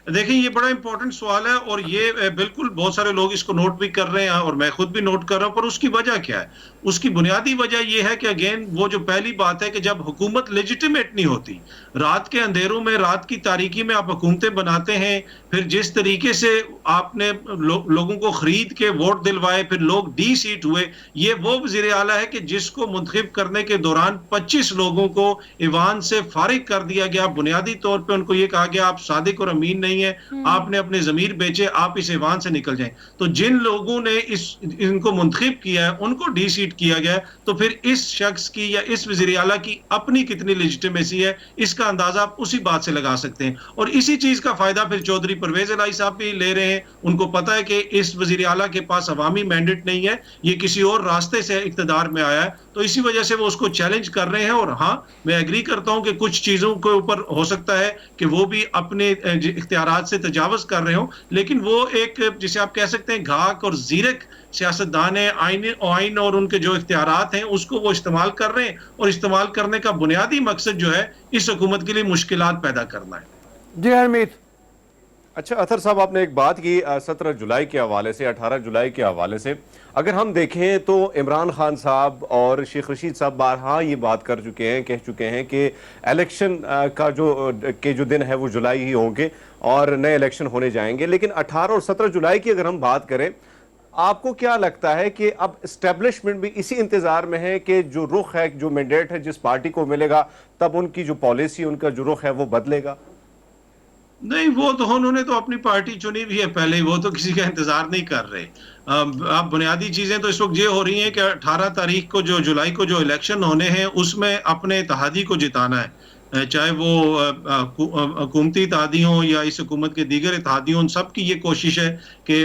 देखिए ये बड़ा इंपॉर्टेंट सवाल है और ये बिल्कुल बहुत सारे लोग इसको नोट भी कर रहे हैं और मैं खुद भी नोट कर रहा हूं, पर उसकी वजह क्या है? उसकी बुनियादी वजह ये है कि अगेन वो जो पहली बात है कि जब हुकूमत लेजिटिमेट नहीं होती, रात के अंधेरों में, रात की तारीकी में आप हुकूमतें बनाते हैं, फिर जिस तरीके से आपने लोगों को खरीद के वोट दिलवाए, फिर लोग डी सीट हुए, ये वो वज़ीर आला है कि जिसको मुंतखब करने के दौरान 25 लोगों को ईवान से फारिग कर दिया गया। बुनियादी तौर पर उनको ये कहा गया आप सादिक और अमीन नहीं है, आपने अपने जमीर बेचे, आप इस ईवान से निकल जाएं। तो जिन लोगों ने इनको मुंतखब किया है उनको डी सीट किया गया, तो फिर इस शख्स की या इस वज़ीर आला की अपनी कितनी लेजिटिमेसी है इसका अंदाजा आप उसी बात से लगा सकते हैं। और इसी चीज का फायदा फिर चौधरी परवेज अलाई साहब भी ले रहे हैं। उनको पता है कि इस वज़ीर आला के पास अवामी मैंडेट नहीं है, ये किसी और रास्ते से इक़्तिदार में आया है, तो इसी वजह से वो उसको चैलेंज कर रहे हैं। और हाँ, मैं एग्री करता हूं कि कुछ चीजों के ऊपर हो सकता है कि वो भी अपने इख्तियारात से तजावुज़ कर रहे हो, लेकिन वो एक जिसे आप कह सकते हैं घाक और जीरक सियासतदान है। आइन और उनके जो इख्तियारात हैं उसको वो इस्तेमाल कर रहे हैं और इस्तेमाल करने का बुनियादी मकसद जो है इस हुकूमत के लिए मुश्किलात पैदा करना है। जी हरमीत। अच्छा अतर साहब, आपने एक बात की 17 जुलाई के हवाले से, 18 जुलाई के हवाले से। अगर हम देखें तो इमरान खान साहब और शेख रशीद साहब बारहा ये बात कर चुके हैं, कह चुके हैं कि इलेक्शन का जो दिन है वो जुलाई ही होंगे और नए इलेक्शन होने जाएंगे। लेकिन 18 और 17 जुलाई की अगर हम बात करें, आपको क्या लगता है कि अब एस्टेब्लिशमेंट भी इसी इंतजार में है कि जो रुख है, जो मैंडेट है जिस पार्टी को मिलेगा, तब उनकी जो पॉलिसी, उनका जो रुख है वो बदलेगा? नहीं, वो तो उन्होंने तो अपनी पार्टी चुनी भी है पहले ही, वो तो किसी का इंतजार नहीं कर रहे। आप बुनियादी चीजें तो इस वक्त ये हो रही हैं कि 18 तारीख को जो जुलाई को जो इलेक्शन होने हैं उसमें अपने इत्तेहादी को जिताना है। चाहे वो हुकूमती इत्तेहादी हों या इस हुकूमत के दीगर इत्तेहादी हों, उन सब की ये कोशिश है कि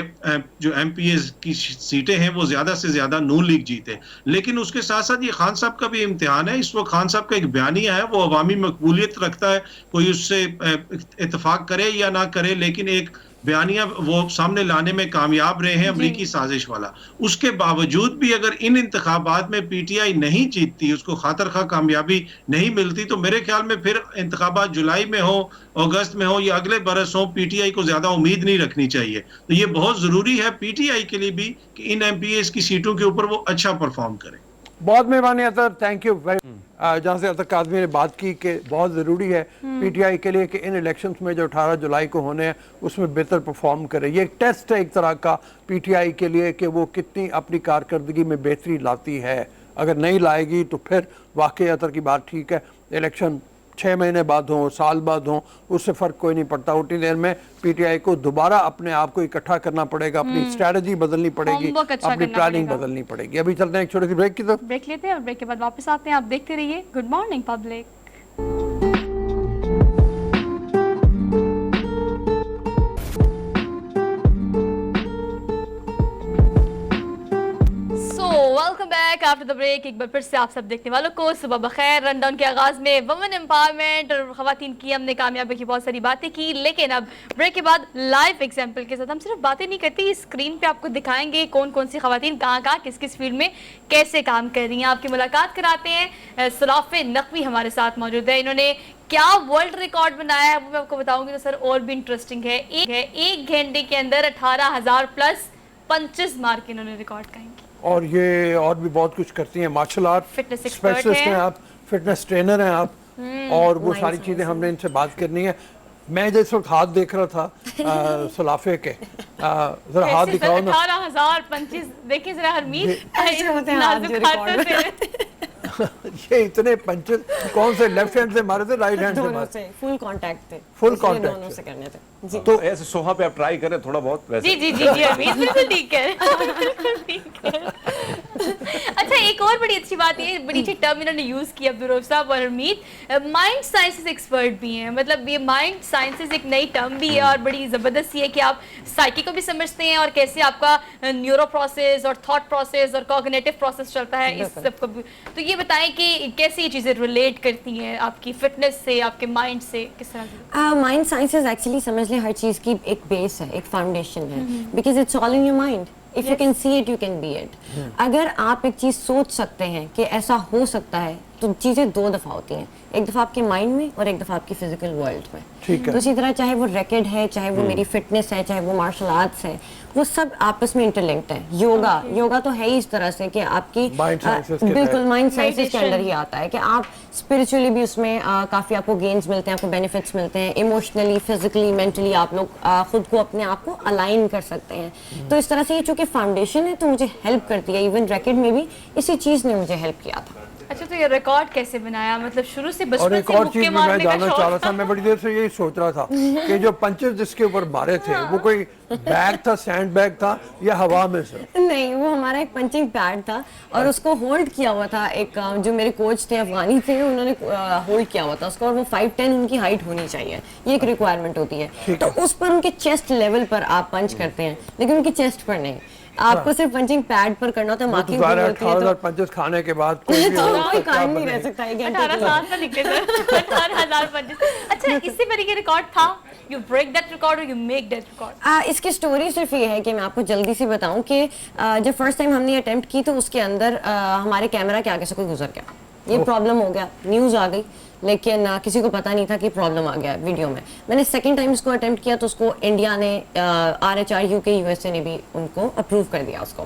जो MPs की सीटें हैं वो ज़्यादा से ज़्यादा नून लीग जीते। लेकिन उसके साथ साथ ये खान साहब का भी इम्तिहान है। इस वक्त खान साहब का एक बयानिया है, वो अवामी मकबूलियत रखता है, कोई उससे इत्तेफाक करे या ना करे, लेकिन एक बयानिया वो सामने लाने में कामयाब रहे हैं, अमरीकी साजिश वाला। उसके बावजूद भी अगर इन इंतखाबात में PTI नहीं जीतती, उसको खातर खा कामयाबी नहीं मिलती, तो मेरे ख्याल में फिर इंतखाबात जुलाई में हो, अगस्त में हो या अगले बरस हो, PTI को ज्यादा उम्मीद नहीं रखनी चाहिए। तो ये बहुत जरूरी है PTI के लिए भी कि इन MPs की सीटों के ऊपर वो अच्छा परफॉर्म करें। बहुत मेहरबानी अतर, थैंक यू वेरी। जहाँ से अतर काज़मी ने बात की कि बहुत ज़रूरी है PTI के लिए कि इन इलेक्शंस में जो 18 जुलाई को होने हैं उसमें बेहतर परफॉर्म करे। ये एक टेस्ट है एक तरह का PTI के लिए कि वो कितनी अपनी कारकर्दगी में बेहतरी लाती है। अगर नहीं लाएगी तो फिर वाकई अतर की बात ठीक है, इलेक्शन 6 महीने बाद हो, साल बाद हो, उससे फ़र्क कोई नहीं पड़ता। उतनी देर में PTI को दोबारा अपने आप को इकट्ठा करना पड़ेगा, अपनी स्ट्रैटेजी बदलनी पड़ेगी, अपनी प्लानिंग बदलनी पड़ेगी। अभी चलते हैं एक छोटी सी ब्रेक की तरफ। ब्रेक लेते हैं और ब्रेक के बाद वापस आते हैं। आप देखते रहिए good morning public. Welcome back after the break. एक बार फिर से आप सब देखने वालों को सुबह बखैर। रनडाउन के आगाज में वुमेन एम्पावरमेंट और खवातीन की हमने कामयाबी की बहुत सारी बातें की, लेकिन अब ब्रेक के बाद लाइव एग्जाम्पल के साथ हम सिर्फ बातें नहीं करती, स्क्रीन पे आपको दिखाएंगे कौन कौन सी खवातीन कहाँ कहाँ किस किस फील्ड में कैसे काम कर रही हैं। आपकी मुलाकात कराते हैं। सलाफे नकवी हमारे साथ मौजूद है। इन्होंने क्या वर्ल्ड रिकॉर्ड बनाया है वो मैं आपको बताऊंगी, तो सर और भी इंटरेस्टिंग है। एक घंटे के अंदर 18,000 प्लस पंचेस मार के इन्होंने रिकॉर्ड कायम। और ये और भी बहुत कुछ करती हैं, मार्शल आर्ट स्पेशलिस्ट हैं आप, फिटनेस ट्रेनर हैं आप, और वो सारी चीज़ें हमने इनसे बात करनी है। मैं जिस वक्त हाथ देख रहा था सलाफे के, जरा हाथ दिखाओ ना। 18,000 पंचेस देखिए जरा हरमीत, ये इतने पंचेस कौन से लेफ्ट हैंड से मारे थे राइट हैंड से मारे? फुल कांटेक्ट थे, फुल कांटेक्ट से करने थे जी। तो ऐसे सोहा पे आप ट्राई करें थोड़ा बहुत वैसे। जी जी जी जी हरमीत बिल्कुल ठीक है, बिल्कुल ठीक है। अच्छा, एक और बड़ी अच्छी बात ये बड़ी अच्छी टर्म इन्होंने यूज की अब्दुल साहब और हरमीत, माइंड साइंसेस एक्सपर्ट भी हैं। मतलब ये माइंड साइंसेस एक नई टर्म भी है और बड़ी जबरदस्त है कि आप साइकी को भी समझते हैं और कैसे आपका न्यूरो प्रोसेस और थॉट प्रोसेस और कॉग्निटिव प्रोसेस चलता है इस सब को। तो ये बताएं कि कैसे ये चीजें रिलेट करती हैं आपकी फिटनेस से, आपके माइंड से, किस तरह से? माइंड साइंसेस एक्चुअली समझ लें हर चीज की एक बेस है, एक फाउंडेशन है, because it's all in your mind. If you can see it you can be it. अगर आप एक चीज सोच सकते हैं कि ऐसा हो सकता है तो चीजें दो दफा होती हैं, एक दफा आपके माइंड में और एक दफा आपकी फिजिकल वर्ल्ड में। ठीक है। तो इसी तरह चाहे वो रैकेट है, चाहे वो मेरी फिटनेस है, चाहे वो मार्शल आर्ट्स है, वो सब आपस में इंटरलिंक्ड है। योगा तो है ही इस तरह से कि आपकी बिल्कुल माइंड साइंसेस के अंदर ही आता है कि आप स्पिरिचुअली भी उसमें काफी आपको गेन्स मिलते हैं, आपको बेनिफिट्स मिलते हैं, इमोशनली, फिजिकली, मेंटली आप लोग खुद को अपने आप को अलाइन कर सकते हैं। तो इस तरह से ये चूंकि फाउंडेशन है तो मुझे हेल्प करती है। इवन रैकेट में भी इसी चीज ने मुझे हेल्प किया था। अच्छा, तो ये रिकॉर्ड कैसे बनाया? मतलब शुरू से और बचपन एक से और मुक्के चीज मैं मारने का जानना शौक चाह रहा था, मैं बड़ी देर से यही सोच रहा था कि जो पंचेस जिसके ऊपर मारे थे वो कोई बैग था, सैंड बैग था या हवा में से? नहीं, वो हमारा एक पंचिंग पैड था और उसको होल्ड किया हुआ था। एक जो मेरे कोच थे अफगानी थे, उन्होंने होल्ड किया हुआ था उसको, और वो 5'10" उनकी हाइट होनी चाहिए, ये एक रिक्वायरमेंट होती है। तो उस पर उनके चेस्ट लेवल पर आप पंच करते हैं, लेकिन उनकी चेस्ट पर नहीं। आपको सिर्फ पंचिंग पैड पर करना होता है। मार्किंग होती है। 18,000 पंचेस खाने के बाद कोई काम नहीं रह सकता है। 18,000 पर लिखते थे 18,000 पंचेस। अच्छा, इससे पहले ये रिकॉर्ड था, यू ब्रेक दैट रिकॉर्ड और यू मेक दैट रिकॉर्ड? इसकी स्टोरी सिर्फ ये है कि मैं आपको जल्दी से बताऊं कि जब फर्स्ट टाइम हमने अटेम्प्ट की तो उसके अंदर हमारे कैमरा के आगे से कोई गुजर गया, ये प्रॉब्लम हो गया, न्यूज़ आ गई, लेकिन किसी को पता नहीं था कि प्रॉब्लम आ गया वीडियो में। मैंने सेकंड टाइम इसको अटेम्प्ट किया तो उसको इंडिया ने, RHR UK USA ने भी उनको अप्रूव कर दिया उसको।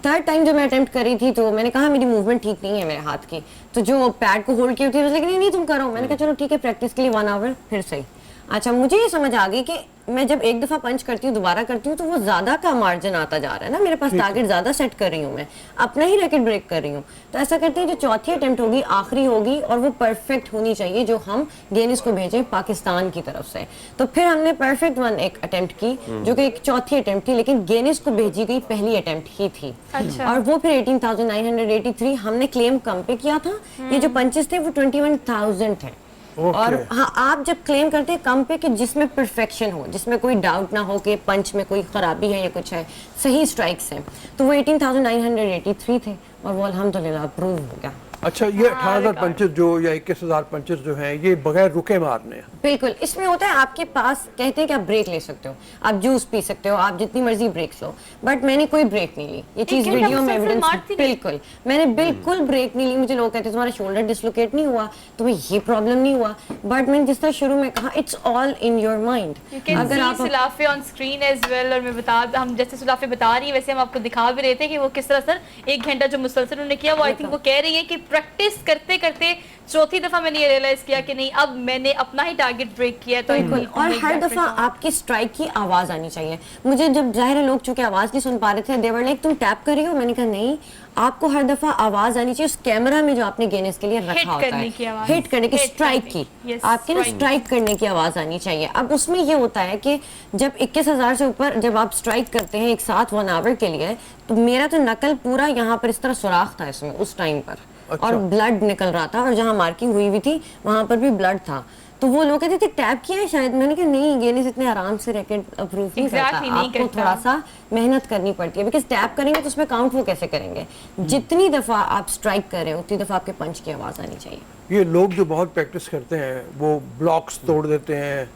थर्ड टाइम जब मैं अटेम्प्ट करी थी तो मैंने कहा मेरी मूवमेंट ठीक नहीं है मेरे हाथ की, तो जो पैड को होल्ड की होती है लेकिन नहीं तुम करो। मैंने कहा चलो ठीक है, प्रैक्टिस के लिए 1 आवर फिर सही। अच्छा, मुझे ये समझ आ गई कि मैं जब एक दफा पंच करती हूँ दोबारा करती हूँ तो वो ज्यादा का मार्जिन आता जा रहा है ना, मेरे पास टारगेट ज्यादा सेट कर रही हूँ, मैं अपना ही रैकेट ब्रेक कर रही हूँ। तो ऐसा करते हैं जो चौथी अटेम्प्ट होगी आखिरी होगी और वो परफेक्ट होनी चाहिए, जो हम गेनिस को भेजें पाकिस्तान की तरफ से। तो फिर हमने परफेक्ट 1 एक अटेम्प्ट की जो कि एक चौथी अटेम्प्ट थी, लेकिन गेनिस को भेजी गई पहली अटेम्प्ट ही थी। अच्छा। और वो फिर 18,983 हमने क्लेम कम पे किया था। ये जो पंचेस थे वो 21,000 थे। और हाँ, आप जब क्लेम करते हैं कम पे कि जिसमें परफेक्शन हो, जिसमें कोई डाउट ना हो कि पंच में कोई खराबी है या कुछ है, सही स्ट्राइक्स हैं, तो वो 18,983 थे और वो अल्हम्दुलिल्लाह अप्रूव हो गया। अच्छा, ये 18,000 पंचेस जो या 21,000 पंचेस जो हैं, ये बगैर रुके मारने हैं? बिल्कुल, इसमें होता है आपके पास, कहते हैं कि आप ब्रेक ले सकते हो, आप जूस पी सकते हो, आप जितनी मर्जी ब्रेक्स लो, बट मैंने कोई ब्रेक नहीं ली। ये चीज वीडियो में एविडेंस, बिल्कुल मैंने बिल्कुल ब्रेक नहीं ली। मुझे लोग कहते हैं तुम्हारा शोल्डर डिसलोकेट नहीं हुआ, तुम्हें ये प्रॉब्लम नहीं हुआ, बट मैंने जिस तरह शुरू में कहा, it's all in your mind. अगर आप सुलाफे ऑन स्क्रीन एज वेल, और मैं हम जैसे सुलाफे बता रही है वैसे हम आपको दिखा भी रहे थे कि वो किस तरह सर 1 घंटा जो मुसलसल उन्होंने किया, वो आई थिंक वो कह रही है कि प्रैक्टिस करते करते चौथी दफा मैंने ये रियलाइज किया कि नहीं, अब मैंने अपना ही टारगेट ब्रेक किया है। तो और हर दफा आपकी स्ट्राइक की आवाज आनी चाहिए। मुझे जब जाहिर है लोग चूंकि आवाज नहीं सुन पा रहे थे, देवर लाइक तुम टैप कर रही हो, मैंने कहा नहीं, आपको हर दफा आवाज आनी चाहिए उस कैमरा में जो आपने गेन इसके लिए रखा होता है, हिट करने की, स्ट्राइक की, आपके ना स्ट्राइक करने की आवाज आनी चाहिए। अब उसमें ये होता है कि जब 21,000 से ऊपर जब आप स्ट्राइक करते हैं एक साथ 1 आवर के लिए, तो मेरा तो नकल पूरा यहाँ पर इस तरह सुराख था इसमें उस टाइम पर। अच्छा। और ब्लड निकल रहा था और जहाँ मार्किंग हुई हुई थी वहां पर भी ब्लड था। तो वो लोग कहते थे टैप किया है शायद, मैंने कहा नहीं, गेनिस इतने आराम से रैकेट अप्रूव नहीं करता, आपको थोड़ा सा मेहनत करनी पड़ती है, बिकॉज टैप करेंगे तो उसमें काउंट वो कैसे करेंगे। जितनी दफा आप स्ट्राइक कर रहे हो उतनी दफा आपके पंच की आवाज आनी चाहिए। ये लोग जो बहुत प्रैक्टिस करते हैं वो ब्लॉक्स तोड़ देते हैं,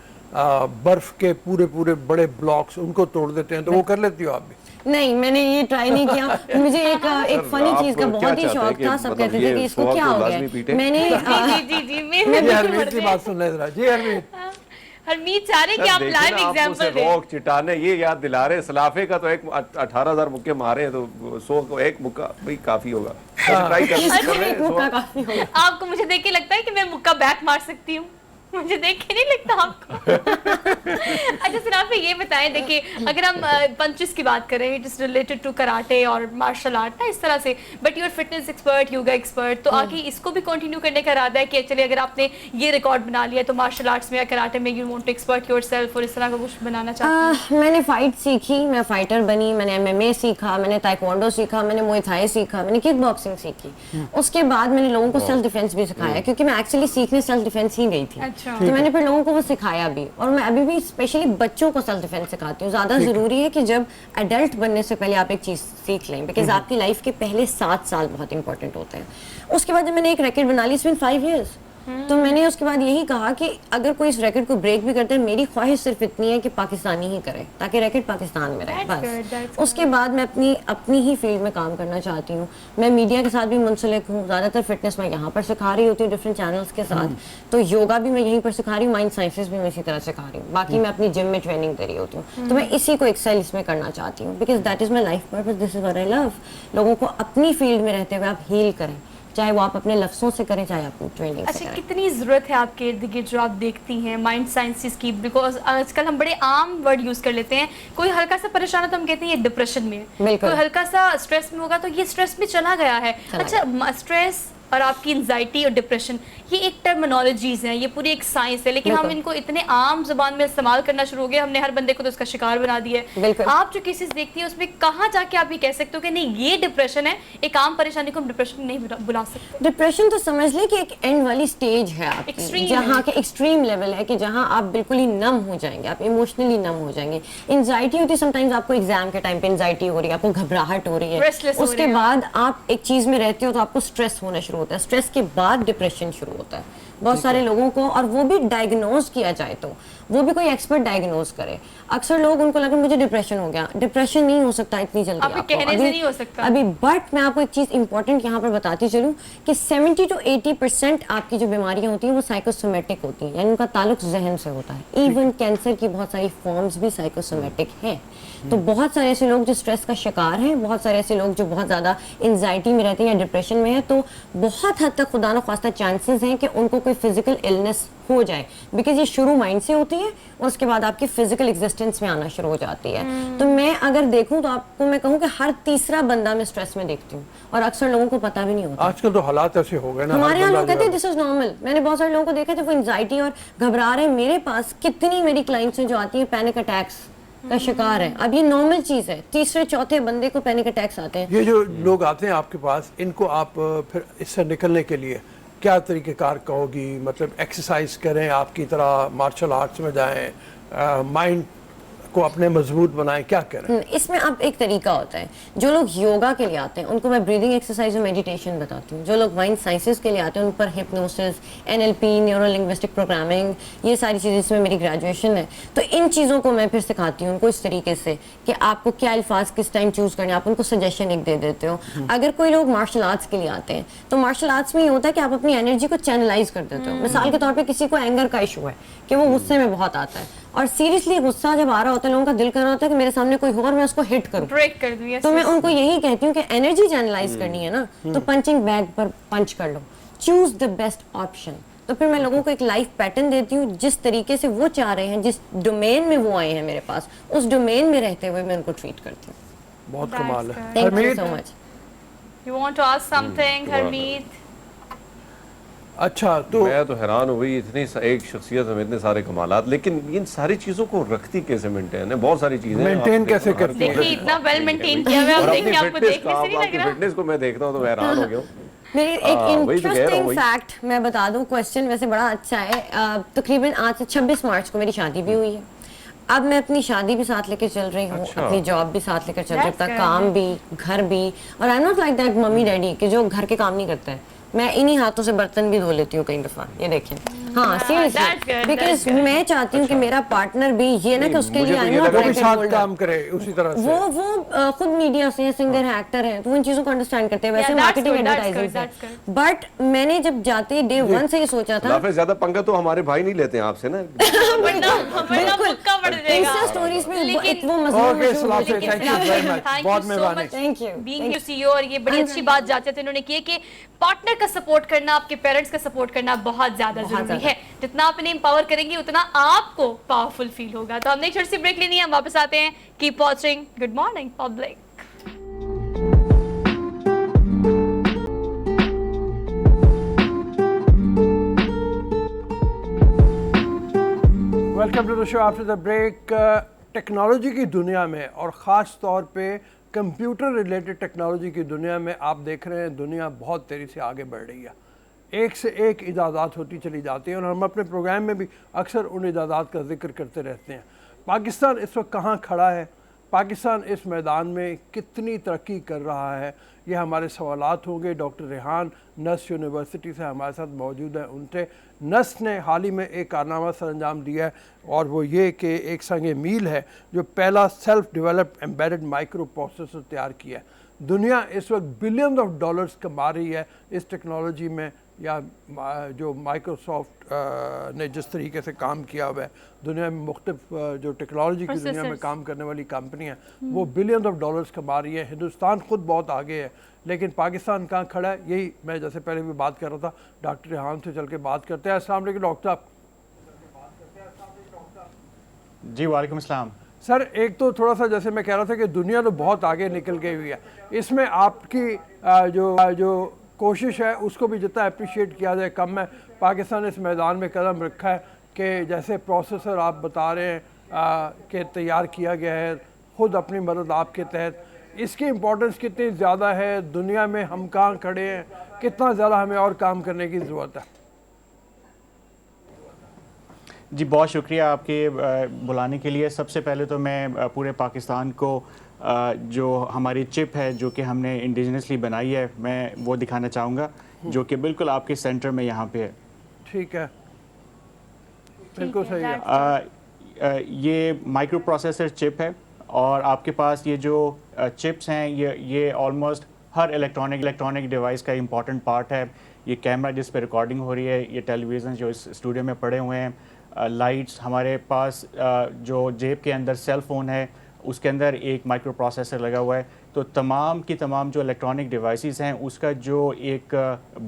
बर्फ के पूरे पूरे बड़े ब्लॉक्स उनको तोड़ देते हैं, तो वो कर लेती हो आप भी? नहीं, मैंने ये ट्राई नहीं किया। मुझे एक फनी चीज का बहुत ही शौक था, सब कहते थे कि इसको क्या हो गया। मैंने हरमीत की बात सुन ले जरा। जी हरमीत चाह रहे कि आप लाइव एग्जांपल दें। रोक चिटाने ये याद दिला रहे, सलाफे का तो एक 18,000 मुक्के मारे तो 100 को एक मुक्का भाई काफी होगा। ट्राई कर, आपको मुझे देख के लगता है कि मैं मुक्का बैक मार सकती हूँ? मुझे देख के नहीं लगता आपको। अच्छा सिर्फ ये बताएं, देखिए अगर हम पंचेस की बात करें, it is related to karate और मार्शल आर्ट ना इस तरह से, but your fitness expert, yoga expert, तो आगे इसको भी कंटिन्यू करने का इरादा है कि चलिए अगर आपने ये रिकॉर्ड बना लिया तो मार्शल आर्ट्स में या कराटे में you want to expert yourself और इस तरह का कुछ बनाना चाहती हैं? मैंने फाइट सीखी, मैं फाइटर बनी, मैंने एमएमए सीखा, मैंने ताइक्वांडो सीखा, मैंने मुए थाई सीखा, मैंने किक बॉक्सिंग सीखी। उसके बाद मैंने लोगों को सेल्फ डिफेंस भी सिखाया, क्योंकि मैं एक्चुअली सीखने सेल्फ डिफेंस ही गई थी। तो मैंने फिर लोगों को वो सिखाया भी, और मैं अभी भी स्पेशली बच्चों को सेल्फ डिफेंस सिखाती हूँ। ज्यादा जरूरी है कि जब एडल्ट बनने से पहले आप एक चीज सीख लें, बिकॉज आपकी लाइफ के पहले 7 साल बहुत इंपॉर्टेंट होते हैं। उसके बाद जब मैंने एक रैकेट बना ली, इट्स बीन 5 years, तो मैंने उसके बाद यही कहा कि अगर कोई इस रैकेट को ब्रेक भी करता है, मेरी ख्वाहिश सिर्फ इतनी है कि पाकिस्तानी ही करे, ताकि रैकेट पाकिस्तान में रहे बस। उसके बाद मैं अपनी ही फील्ड में काम करना चाहती हूँ। मैं मीडिया के साथ भी मुंसलिक हूँ, ज़्यादातर फिटनेस मैं यहाँ पर सिखा रही होती हूँ डिफरेंट चैनल्स के साथ, तो योगा भी मैं यहीं पर सिखा रही हूँ, माइंड साइंसेस भी मैं इसी तरह सिखा रही हूँ, बाकी मैं अपनी जिम में ट्रेनिंग दे रही होती हूँ। तो मैं इसी को एक्सेल इसमें करना चाहती हूँ, because that is my life purpose, this is what I love. लोगों को अपनी फील्ड में रहते हुए आप हील करें, चाहे वो आप अपने लफ्ज़ों से करें, चाहे अपनी ट्रेनिंग से करें। कितनी ज़रूरत है आपके इर्द गिर्द जो आप देखती हैं माइंड साइंसेस की, बिकॉज आजकल हम बड़े आम वर्ड यूज़ कर लेते हैं। कोई हल्का सा परेशान है तो हम कहते हैं ये डिप्रेशन में है, कोई हल्का सा स्ट्रेस में होगा तो ये स्ट्रेस में चला गया है। अच्छा, स्ट्रेस और आपकी एंजाइटी और डिप्रेशन ये एक टर्मिनोलॉजीज हैं, ये पूरी एक साइंस है, लेकिन हम इनको इतने आम जुबान में इस्तेमाल करना शुरू हो गए, हमने हर बंदे को तो उसका शिकार बना दिया है। आप जो केसेस देखती हैं उसमें कहाँ जाके आप ये कह सकते हो कि नहीं ये डिप्रेशन है, एक आम परेशानी को हम डिप्रेशन नहीं बुला सकते? डिप्रेशन तो समझ ले कि एक एंड वाली स्टेज है आपकी, जहाँ के एक्सट्रीम लेवल है कि जहाँ आप बिल्कुल ही नम हो जाएंगे, आप इमोशनली नम हो जाएंगे। एंजाइटी होती है समटाइम्स, आपको एग्जाम के टाइम पे एंजाइटी हो रही है, आपको घबराहट हो रही है, उसके बाद आप एक चीज में रहते हो तो आपको स्ट्रेस होना शुरू होता है, स्ट्रेस के बाद डिप्रेशन शुरू होता है बहुत सारे लोगों को, और वो भी डायग्नोज किया जाए तो वो भी कोई एक्सपर्ट डायग्नोज करे। अक्सर लोग उनको लगा मुझे डिप्रेशन हो गया, डिप्रेशन नहीं हो सकता इतनी जल्दी आपको, कहने से नहीं हो सकता अभी। बट मैं आपको एक चीज इंपॉर्टेंट यहाँ पर बताती चलूँ कि 70 to 80% आपकी जो बीमारियां होती हैं वो साइकोसोमेटिक होती हैं, यानी उनका ताल्लुक जहन से होता है। इवन कैंसर की बहुत सारी फॉर्म्स भी साइकोसोमेटिक हैं। तो बहुत सारे ऐसे लोग जो स्ट्रेस का शिकार हैं, बहुत सारे ऐसे लोग जो बहुत ज़्यादा एंजाइटी में रहते हैं या डिप्रेशन में है, तो बहुत हद तक खुदा न ख्वास्ता चांसेस हैं कि उनको कोई फिजिकल इलनेस हो जाए, बिकॉज ये शुरू माइंड से होती है और उसके बाद आपकी फिजिकल एग्जिस्टेंस में आना शुरू हो जाती है। तो मैं अगर देखूं तो आपको मैं कहूं कि हर तीसरा बंदा मैं स्ट्रेस में देखती हूँ, और अक्सर लोगों को पता भी नहीं होता। आजकल तो हालात ऐसे हो गए ना, हमारे यहाँ लोग कहते हैं दिस इज नॉर्मल। मैंने बहुत सारे लोगों को देखा थे वो एंजाइटी और घबरा रहे हैं। मेरे पास कितनी मेरी क्लाइंट्स हैं जो आती है पैनिक अटैक्स का शिकार है। अब ये नॉर्मल चीज है, तीसरे चौथे बंदे को पैनिक अटैक्स आते हैं। ये जो लोग आते हैं आपके पास, इनको आप फिर इससे निकलने के लिए क्या तरीक़ेकार कहोगी? मतलब एक्सरसाइज करें, आपकी तरह मार्शल आर्ट्स में जाएं, माइंड को अपने मजबूत बनाएं, क्या करें? इसमें अब एक तरीका होता है, जो लोग योगा के लिए आते हैं उनको मैं ब्रीदिंग एक्सरसाइज और मेडिटेशन बताती हूँ। जो लोग माइंड साइंसेस के लिए आते हैं उन पर hypnosis, NLP, neuro linguistic programming, ये सारी चीज़ें, इसमें मेरी ग्रेजुएशन है। तो इन चीज़ों को मैं फिर सिखाती हूँ उनको इस तरीके से कि आपको क्या अल्फाज किस टाइम चूज़ करने, आप उनको सजेशन एक दे देते हो। अगर कोई लोग मार्शल आर्ट्स के लिए आते हैं तो मार्शल आर्ट्स में ये होता है कि आप अपनी एनर्जी को चैनलाइज कर देते हो। मिसाल के तौर पर किसी को एंगर का इशू है कि वो गुस्से में बहुत आता है, और सीरियसली गुस्सा जब आ रहा होता है लोगों का दिल कर रहा होता है कि मेरे सामने कोई हो और मैं उसको हिट करूं, ब्रेक कर दूं। तो मैं उनको यही कहती हूँ कि एनर्जी चैनलाइज करनी है ना, तो पंचिंग बैग पर पंच कर लो, चूज द बेस्ट ऑप्शन। तो फिर मैं लोगों को एक लाइफ पैटर्न देती हूँ, जिस तरीके से वो चाह रहे हैं, जिस डोमेन में वो आए हैं मेरे पास, उस डोमेन में रहते हुए मैं उनको ट्रीट करती हूँ। बहुत कमाल है। Thank you so much. You want to ask something, Harmeet? अच्छा, तो मैं तो हैरान हुई, इतनी एक शख्सियत में इतने सारे कमालात, लेकिन इन सारी चीज़ों को रखती कैसे मेंटेन है? बहुत सारी चीज़ें मेंटेन कैसे करती है? देखिए इतना वेल मेंटेन किया हुआ है, और आप अपनी देखिए, आपको फिटनेस देखने का, से नहीं आपकी लग रहा। फिटनेस को मैं देखता हूँ तो मैं हैरान हो गया हूँ। मेरी एक वही तो कह रहा हूँ, इंटरेस्टिंग वही। फैक्ट मैं बता दूं, क्वेश्चन वैसे बड़ा अच्छा है। तकरीबन आज से 26 मार्च को मेरी शादी भी हुई है। अब मैं अपनी शादी भी साथ लेकर चल रही हूँ, अच्छा। अपनी जॉब भी साथ लेकर चल रही हूँ, That's good. काम भी, घर भी। और I not like that mummy daddy कि जो घर के काम नहीं करते हैं। मैं इन्हीं हाथों से बर्तन भी धो लेती हूँ कई दफा, ये देखिए। हाँ, that's good, seriously, that's because good. मैं चाहती हूँ कि मेरा पार्टनर भी ये ना कि उसके मुझे लिए तो आई ये नॉट लगा वो भी ब्रैकेट साथ होल्डर। काम करे उसी तरह से। वो खुद मीडिया से सिंगर है, एक्टर है, तो इन चीजों को अंडरस्टैंड करते हैं। वैसे Yeah, that's marketing good, that's advertising good, that's है, बट मैंने जब जाते डे 1 से ये सोचा था। काफी ज्यादा पंगा तो हमारे भाई नहीं लेते हैं आपसे ना। वरना मुक्का पड़ जाएगा। इंस्टा स्टोरीज में लेकिन- वो मजबूर ओके, सलाम से, लेकिन thank you very much, Thank बहुत you so मेहरबानी। much Thank you. being your CEO। और ये बड़ी अच्छी बात जाते थे उन्होंने की कि पार्टनर का सपोर्ट करना, आपके पेरेंट्स का सपोर्ट करना बहुत ज्यादा जरूरी है। जितना आप इन्हें एम्पावर करेंगे उतना आपको पावरफुल फील होगा। तो हमने एक छोटी सी ब्रेक लेनी है, हम वापस आते हैं। Keep watching good morning public. Welcome to the show after the break. Technology की दुनिया में और ख़ास तौर पे कंप्यूटर रिलेटेड टेक्नोलॉजी की दुनिया में आप देख रहे हैं दुनिया बहुत तेज़ी से आगे बढ़ रही है। एक से एक इजाज़ात होती चली जाती हैं और हम अपने प्रोग्राम में भी अक्सर उन इजाज़ात का जिक्र करते रहते हैं। पाकिस्तान इस वक्त कहाँ खड़ा है, पाकिस्तान इस मैदान में कितनी तरक्की कर रहा है, ये हमारे सवालात होंगे। डॉक्टर रेहान नस यूनिवर्सिटी से हमारे साथ मौजूद हैं। उनसे नस ने हाल ही में एक कारनामा सर अंजाम दिया है और वो ये कि एक संग मील है जो पहला self developed embedded micro processor तैयार किया है। दुनिया इस वक्त बिलियन ऑफ डॉलर्स कमा रही है इस टेक्नोलॉजी में, या जो माइक्रोसॉफ्ट ने जिस तरीके से काम किया हुआ है दुनिया में मुख्तलिफ जो टेक्नोलॉजी की दुनिया में काम करने वाली कंपनी है वो बिलियन ऑफ डॉलर्स कमा रही है। हिंदुस्तान खुद बहुत आगे है, लेकिन पाकिस्तान कहाँ खड़ा है, यही मैं जैसे पहले भी बात कर रहा था। डॉक्टर रेहान से चल के बात करते हैं। अस्सलाम वालेकुम डॉक्टर साहब। जी वालेकुम अस्सलाम। सर, एक तो थोड़ा सा जैसे मैं कह रहा था कि दुनिया तो बहुत आगे निकल गई हुई है, इसमें आपकी जो कोशिश है उसको भी जितना अप्रिशिएट किया जाए कम है। पाकिस्तान इस मैदान में कदम रखा है कि जैसे प्रोसेसर आप बता रहे हैं कि तैयार किया गया है खुद अपनी मदद आपके तहत, इसकी इम्पोर्टेंस कितनी ज़्यादा है दुनिया में, हम कहाँ खड़े हैं, कितना ज़्यादा हमें और काम करने की ज़रूरत है? जी बहुत शुक्रिया आपके बुलाने के लिए। सबसे पहले तो मैं पूरे पाकिस्तान को जो हमारी चिप है जो कि हमने इंडिजिनसली बनाई है मैं वो दिखाना चाहूँगा, जो कि बिल्कुल आपके सेंटर में यहाँ पे है। ठीक है, बिल्कुल सही है। ये माइक्रो प्रोसेसर चिप है और आपके पास ये जो चिप्स हैं ये ऑलमोस्ट हर इलेक्ट्रॉनिक डिवाइस का इम्पॉर्टेंट पार्ट है। ये कैमरा जिस पे रिकॉर्डिंग हो रही है, ये टेलीविज़न जो इस स्टूडियो में पड़े हुए हैं, लाइट्स, हमारे पास जो जेब के अंदर सेल फ़ोन है उसके अंदर एक माइक्रो प्रोसेसर लगा हुआ है। तो तमाम की तमाम जो इलेक्ट्रॉनिक डिवाइसेस हैं उसका जो एक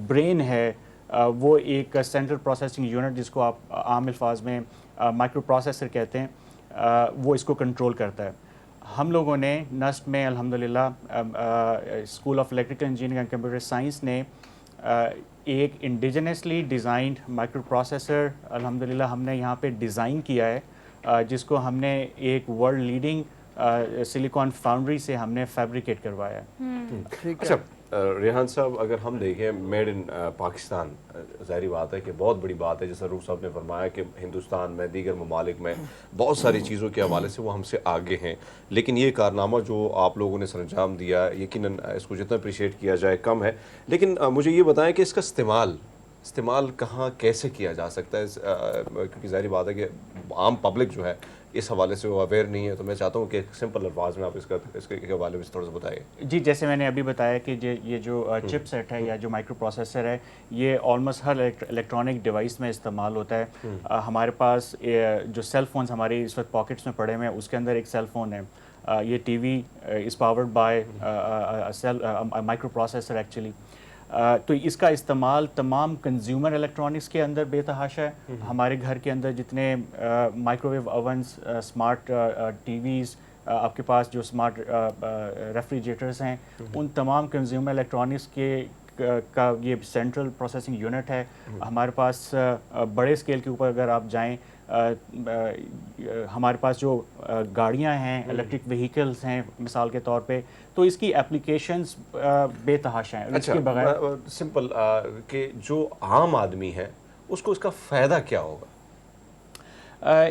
ब्रेन है वो एक सेंट्रल प्रोसेसिंग यूनिट जिसको आप आम अल्फाज में माइक्रो प्रोसेसर कहते हैं, वो इसको कंट्रोल करता है। हम लोगों ने नस्ट में अल्हम्दुलिल्लाह school of electrical engineering and computer science ने एक इंडिजिनसली डिज़ाइंड माइक्रो प्रोसेसर अल्हम्दुलिल्लाह हमने यहाँ पे डिज़ाइन किया है, जिसको हमने एक वर्ल्ड लीडिंग सिलिकॉन फाउंड्री से हमने फैब्रिकेट करवाया है। ठीक अच्छा, है। रेहान साहब, अगर हम देखें मेड इन पाकिस्तान, ज़ाहिर बात है कि बहुत बड़ी बात है, जैसा रूफ साहब ने फरमाया कि हिंदुस्तान में, दीगर ममालिक में बहुत सारी चीज़ों के हवाले से वो हमसे आगे हैं, लेकिन ये कारनामा जो आप लोगों ने सरंजाम दिया, यकीनन इसको जितना अप्रिशिएट किया जाए कम है। लेकिन मुझे ये बताएं कि इसका इस्तेमाल कहाँ कैसे किया जा सकता है, क्योंकि ज़ाहिर बात है कि आम पब्लिक जो है इस हवाले से वो अवेयर नहीं है, तो मैं चाहता हूँ कि सिंपल अल्फाज में आप इसके हवाले में थोड़ा सा बताइए। जी, जैसे मैंने अभी बताया कि ये जो चिप सेट है या जो माइक्रो प्रोसेसर है, ये ऑलमोस्ट हर इलेक्ट्रॉनिक डिवाइस में इस्तेमाल होता है। हमारे पास जो सेल फोन्स हमारे इस वक्त पॉकेट्स में पड़े हुए हैं, उसके अंदर एक सेल फोन है। ये TV is powered by micro processor actually. तो इसका इस्तेमाल तमाम कंज्यूमर इलेक्ट्रॉनिक्स के अंदर बेतहाशा है। हमारे घर के अंदर जितने माइक्रोवेव ओवंस, स्मार्ट टीवीज़, आपके पास जो स्मार्ट रेफ्रिजरेटर्स हैं, उन तमाम कंज्यूमर इलेक्ट्रॉनिक्स का ये सेंट्रल प्रोसेसिंग यूनिट है। हमारे पास बड़े स्केल के ऊपर अगर आप जाएं, हमारे पास जो गाड़ियां हैं, इलेक्ट्रिक व्हीकल्स हैं मिसाल के तौर पे, तो इसकी एप्लीकेशंस बेतहाशा हैं। अच्छा, इसके बगैर सिंपल कि जो आम आदमी है उसको इसका फ़ायदा क्या होगा?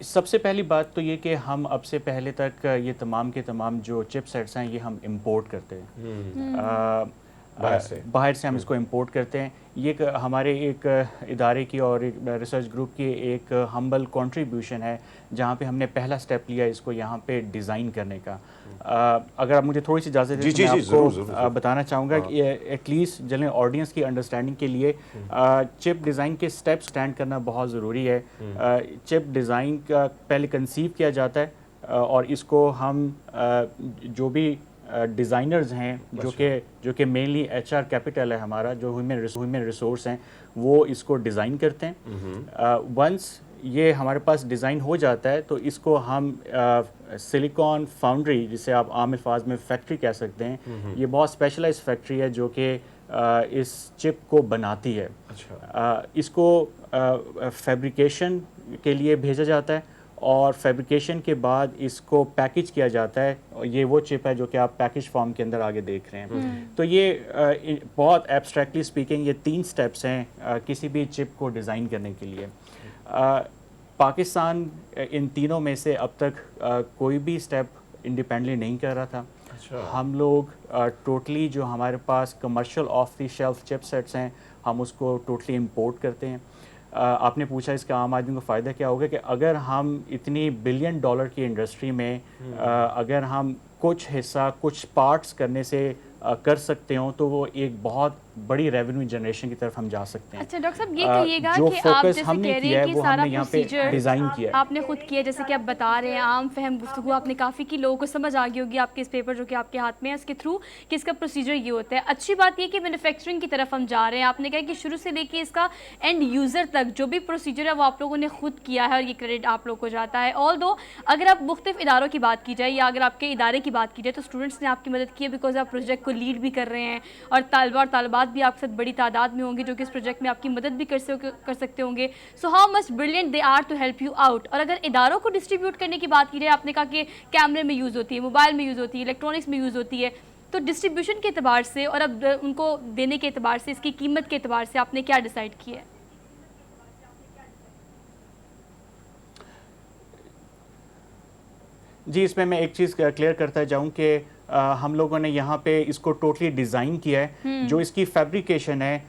सबसे पहली बात तो ये कि हम अब से पहले तक ये तमाम के तमाम जो चिप सेट्स हैं, ये हम इंपोर्ट करते हैं। बाहर से हम इसको इंपोर्ट करते हैं। ये हमारे एक इदारे की और एक रिसर्च ग्रुप की एक हम्बल कंट्रीब्यूशन है, जहाँ पे हमने पहला स्टेप लिया इसको यहाँ पे डिज़ाइन करने का। अगर आप मुझे थोड़ी सी इजाज़त दें तो मैं आपको बताना चाहूँगा कि एटलीस्ट जनरल ऑडियंस की अंडरस्टैंडिंग के लिए चिप डिज़ाइन के स्टेप स्टैंड करना बहुत ज़रूरी है। चिप डिज़ाइन का पहले कंसीव किया जाता है, और इसको हम जो भी डिज़ाइनर्स हैं जो कि मेनली HR कैपिटल है हमारा, जो ह्यूमन रिसोर्स हैं, वो इसको डिज़ाइन करते हैं। वंस ये हमारे पास डिज़ाइन हो जाता है तो इसको हम सिलिकॉन फाउंड्री, जिसे आप आम अल्फाज में फैक्ट्री कह सकते हैं, ये बहुत स्पेशलाइज्ड फैक्ट्री है जो कि इस चिप को बनाती है। अच्छा। इसको फैब्रिकेशन के लिए भेजा जाता है, और फैब्रिकेशन के बाद इसको पैकेज किया जाता है। ये वो चिप है जो कि आप पैकेज फॉर्म के अंदर आगे देख रहे हैं। तो ये बहुत एब्स्ट्रैक्टली स्पीकिंग ये 3 स्टेप्स हैं किसी भी चिप को डिज़ाइन करने के लिए। पाकिस्तान इन तीनों में से अब तक कोई भी स्टेप इंडिपेंडेंटली नहीं कर रहा था। अच्छा। हम लोग टोटली जो हमारे पास commercial off the shelf chipsets हैं, हम उसको टोटली इंपोर्ट करते हैं। आपने पूछा इसका आम आदमी को फ़ायदा क्या होगा, कि अगर हम इतनी $1 बिलियन की इंडस्ट्री में अगर हम कुछ हिस्सा, कुछ पार्ट्स करने से कर सकते हो, तो वो एक बहुत बड़ी रेवेन्यू जनरेशन की तरफ हम जा सकते हैं। अच्छा डॉक्टर साहब, ये कहिएगा जो कि आप फोकस जैसे हमने कह रहे किया हैं है कि वो सारा हमने यहाँ पे प्रोसीजर डिज़ाइन किया है। आपने खुद किया, जैसे कि आप बता रहे हैं, आम फहम गुफ्तगू आपने काफ़ी की, लोगों को समझ आ गई होगी आपके इस पेपर जो कि आपके हाथ में है इसके थ्रू कि इसका प्रोसीजर ये होता है। अच्छी बात ये कि मैन्युफैक्चरिंग की तरफ हम जा रहे हैं। आपने कहा कि शुरू से लेके इसका एंड यूज़र तक जो भी प्रोसीजर है वो आप लोगों ने खुद किया है, और ये क्रेडिट आप लोग को जाता है। ऑल्दो अगर आप मुख्तलिफ इदारों की बात की जाए या अगर आपके इदारे की बात की जाए, तो स्टूडेंट्स ने आपकी मदद की है, बिकॉज आप प्रोजेक्ट को लीड भी कर रहे हैं, और तालबा और तालबात भी आपके साथ बड़ी तादाद में होंगे जो कि इस प्रोजेक्ट में आपकी मदद भी कर सकते होंगे। So how much brilliant they are to help you out. और अगर इदारों को डिस्ट्रीब्यूट करने की बात की जाए, आपने कहा कि कैमरे में यूज़ होती है, मोबाइल में यूज़ होती है, इलेक्ट्रॉनिक्स में यूज़ होती है, तो डिस्ट्रीब्यूशन के अतबार से और अब उनको देने के अतबार से, इसकी कीमत के अतबार से आपने क्या डिसाइड किया है? जी, इसमें मैं एक चीज़ क्लियर करता जाऊं कि हम लोगों ने यहाँ पे इसको टोटली डिज़ाइन किया है। जो इसकी फैब्रिकेशन है,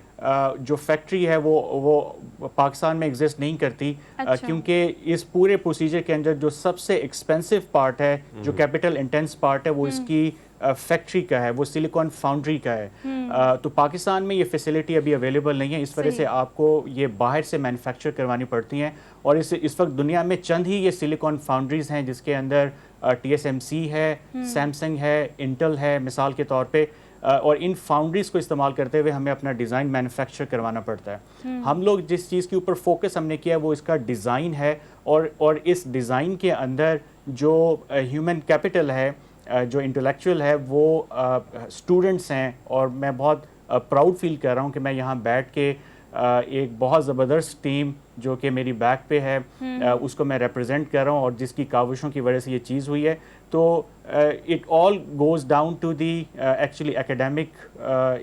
जो फैक्ट्री है वो पाकिस्तान में एग्जिस्ट नहीं करती। अच्छा। क्योंकि इस पूरे प्रोसीजर के अंदर जो सबसे एक्सपेंसिव पार्ट है, जो कैपिटल इंटेंस पार्ट है, वो इसकी फैक्ट्री का है, वो सिलिकॉन फाउंड्री का है। तो पाकिस्तान में ये फैसिलिटी अभी अवेलेबल नहीं है, इस वजह से आपको ये बाहर से मैन्युफैक्चर करवानी पड़ती हैं। और इस वक्त दुनिया में चंद ही ये सिलिकॉन फाउंड्रीज़ हैं जिसके अंदर TSMC है, सैमसंग है, इंटेल है मिसाल के तौर पे। और इन फाउंड्रीज़ को इस्तेमाल करते हुए हमें अपना डिज़ाइन मैन्युफैक्चर करवाना पड़ता है। हम लोग जिस चीज़ के ऊपर फोकस हमने किया वो इसका डिज़ाइन है, और इस डिज़ाइन के अंदर जो ह्यूमन कैपिटल है, जो इंटेलेक्चुअल है, वो स्टूडेंट्स हैं। और मैं बहुत प्राउड फील कर रहा हूँ कि मैं यहाँ बैठ के एक बहुत ज़बरदस्त टीम जो कि मेरी बैक पे है, उसको मैं रिप्रेजेंट कर रहा हूँ और जिसकी काविशों की वजह से ये चीज़ हुई है। तो it all goes down to the actually academic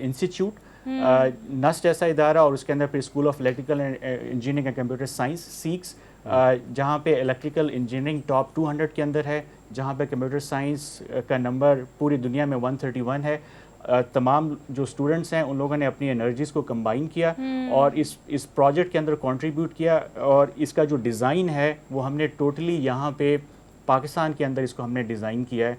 institute, NUST ऐसा इदारा, और उसके अंदर फिर school of electrical engineering and computer science सीक्स, जहाँ पे इलेक्ट्रिकल इंजीनियरिंग टॉप 200 के अंदर है, जहाँ पे कंप्यूटर साइंस का नंबर पूरी दुनिया में 131 है। तमाम जो स्टूडेंट्स हैं उन लोगों ने अपनी एनर्जीज़ को कंबाइन किया और इस प्रोजेक्ट के अंदर कंट्रीब्यूट किया, और इसका जो डिज़ाइन है वो हमने टोटली यहाँ पे पाकिस्तान के अंदर इसको हमने डिज़ाइन किया है।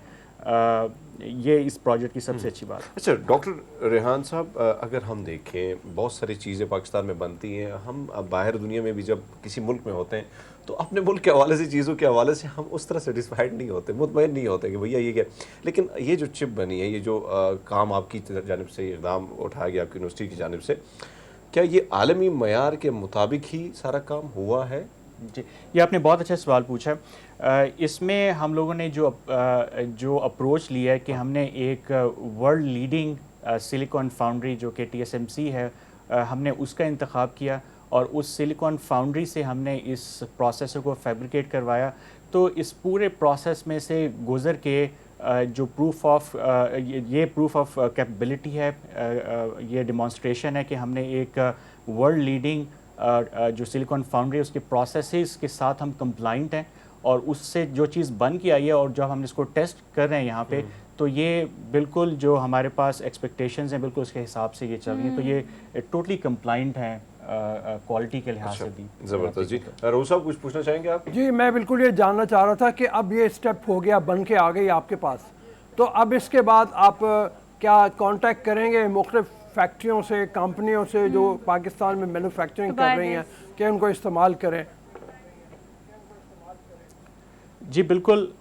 ये इस प्रोजेक्ट की सबसे अच्छी बात। अच्छा डॉक्टर रेहान साहब, अगर हम देखें बहुत सारी चीज़ें पाकिस्तान में बनती हैं, हम अब बाहर दुनिया में भी जब किसी मुल्क में होते हैं तो अपने मुल्क के हवाले से, चीज़ों के हवाले से हम उस तरह सेटिस्फाइड नहीं होते, मुतमईन नहीं होते कि भैया ये क्या। लेकिन ये जो चिप बनी है, ये जो काम आपकी जानिब से इक़दाम उठाया गया आपकी यूनिवर्सिटी की जानिब से, क्या ये आलमी मयार के मुताबिक ही सारा काम हुआ है? जी, ये आपने बहुत अच्छा सवाल पूछा। इसमें हम लोगों ने जो अप्रोच लिया है कि हमने एक वर्ल्ड लीडिंग सिलिकॉन फाउंड्री जो कि TSMC है, हमने उसका इंतखाब किया और उस सिलिकॉन फाउंड्री से हमने इस प्रोसेसर को फैब्रिकेट करवाया। तो इस पूरे प्रोसेस में से गुज़र के जो प्रूफ ऑफ ये प्रूफ ऑफ कैपेबिलिटी है, ये डेमोन्स्ट्रेशन है कि हमने एक वर्ल्ड लीडिंग जो सिलिकॉन फाउंड्री उसके प्रोसेसेस के साथ हम कंप्लाइंट हैं, और उससे जो चीज़ बन के आई है और जब हम इसको टेस्ट कर रहे हैं यहाँ पे, तो ये बिल्कुल जो हमारे पास एक्सपेक्टेशंस हैं बिल्कुल उसके हिसाब से ये चल रही है। तो ये टोटली कंप्लाइंट हैं क्वालिटी के लिहाज से भी। ज़बरदस्त जी। रोज़ साहब कुछ पूछना चाहेंगे आप? जी, मैं बिल्कुल ये जानना चाह रहा था कि अब ये स्टेप हो गया, बन के आ गई आपके पास, तो अब इसके बाद आप क्या कांटेक्ट करेंगे मुख्तलिफ फैक्ट्रियों से, कंपनियों से जो पाकिस्तान में मैन्युफैक्चरिंग कर रही हैं, कि उनको इस्तेमाल करें? जी बिल्कुल,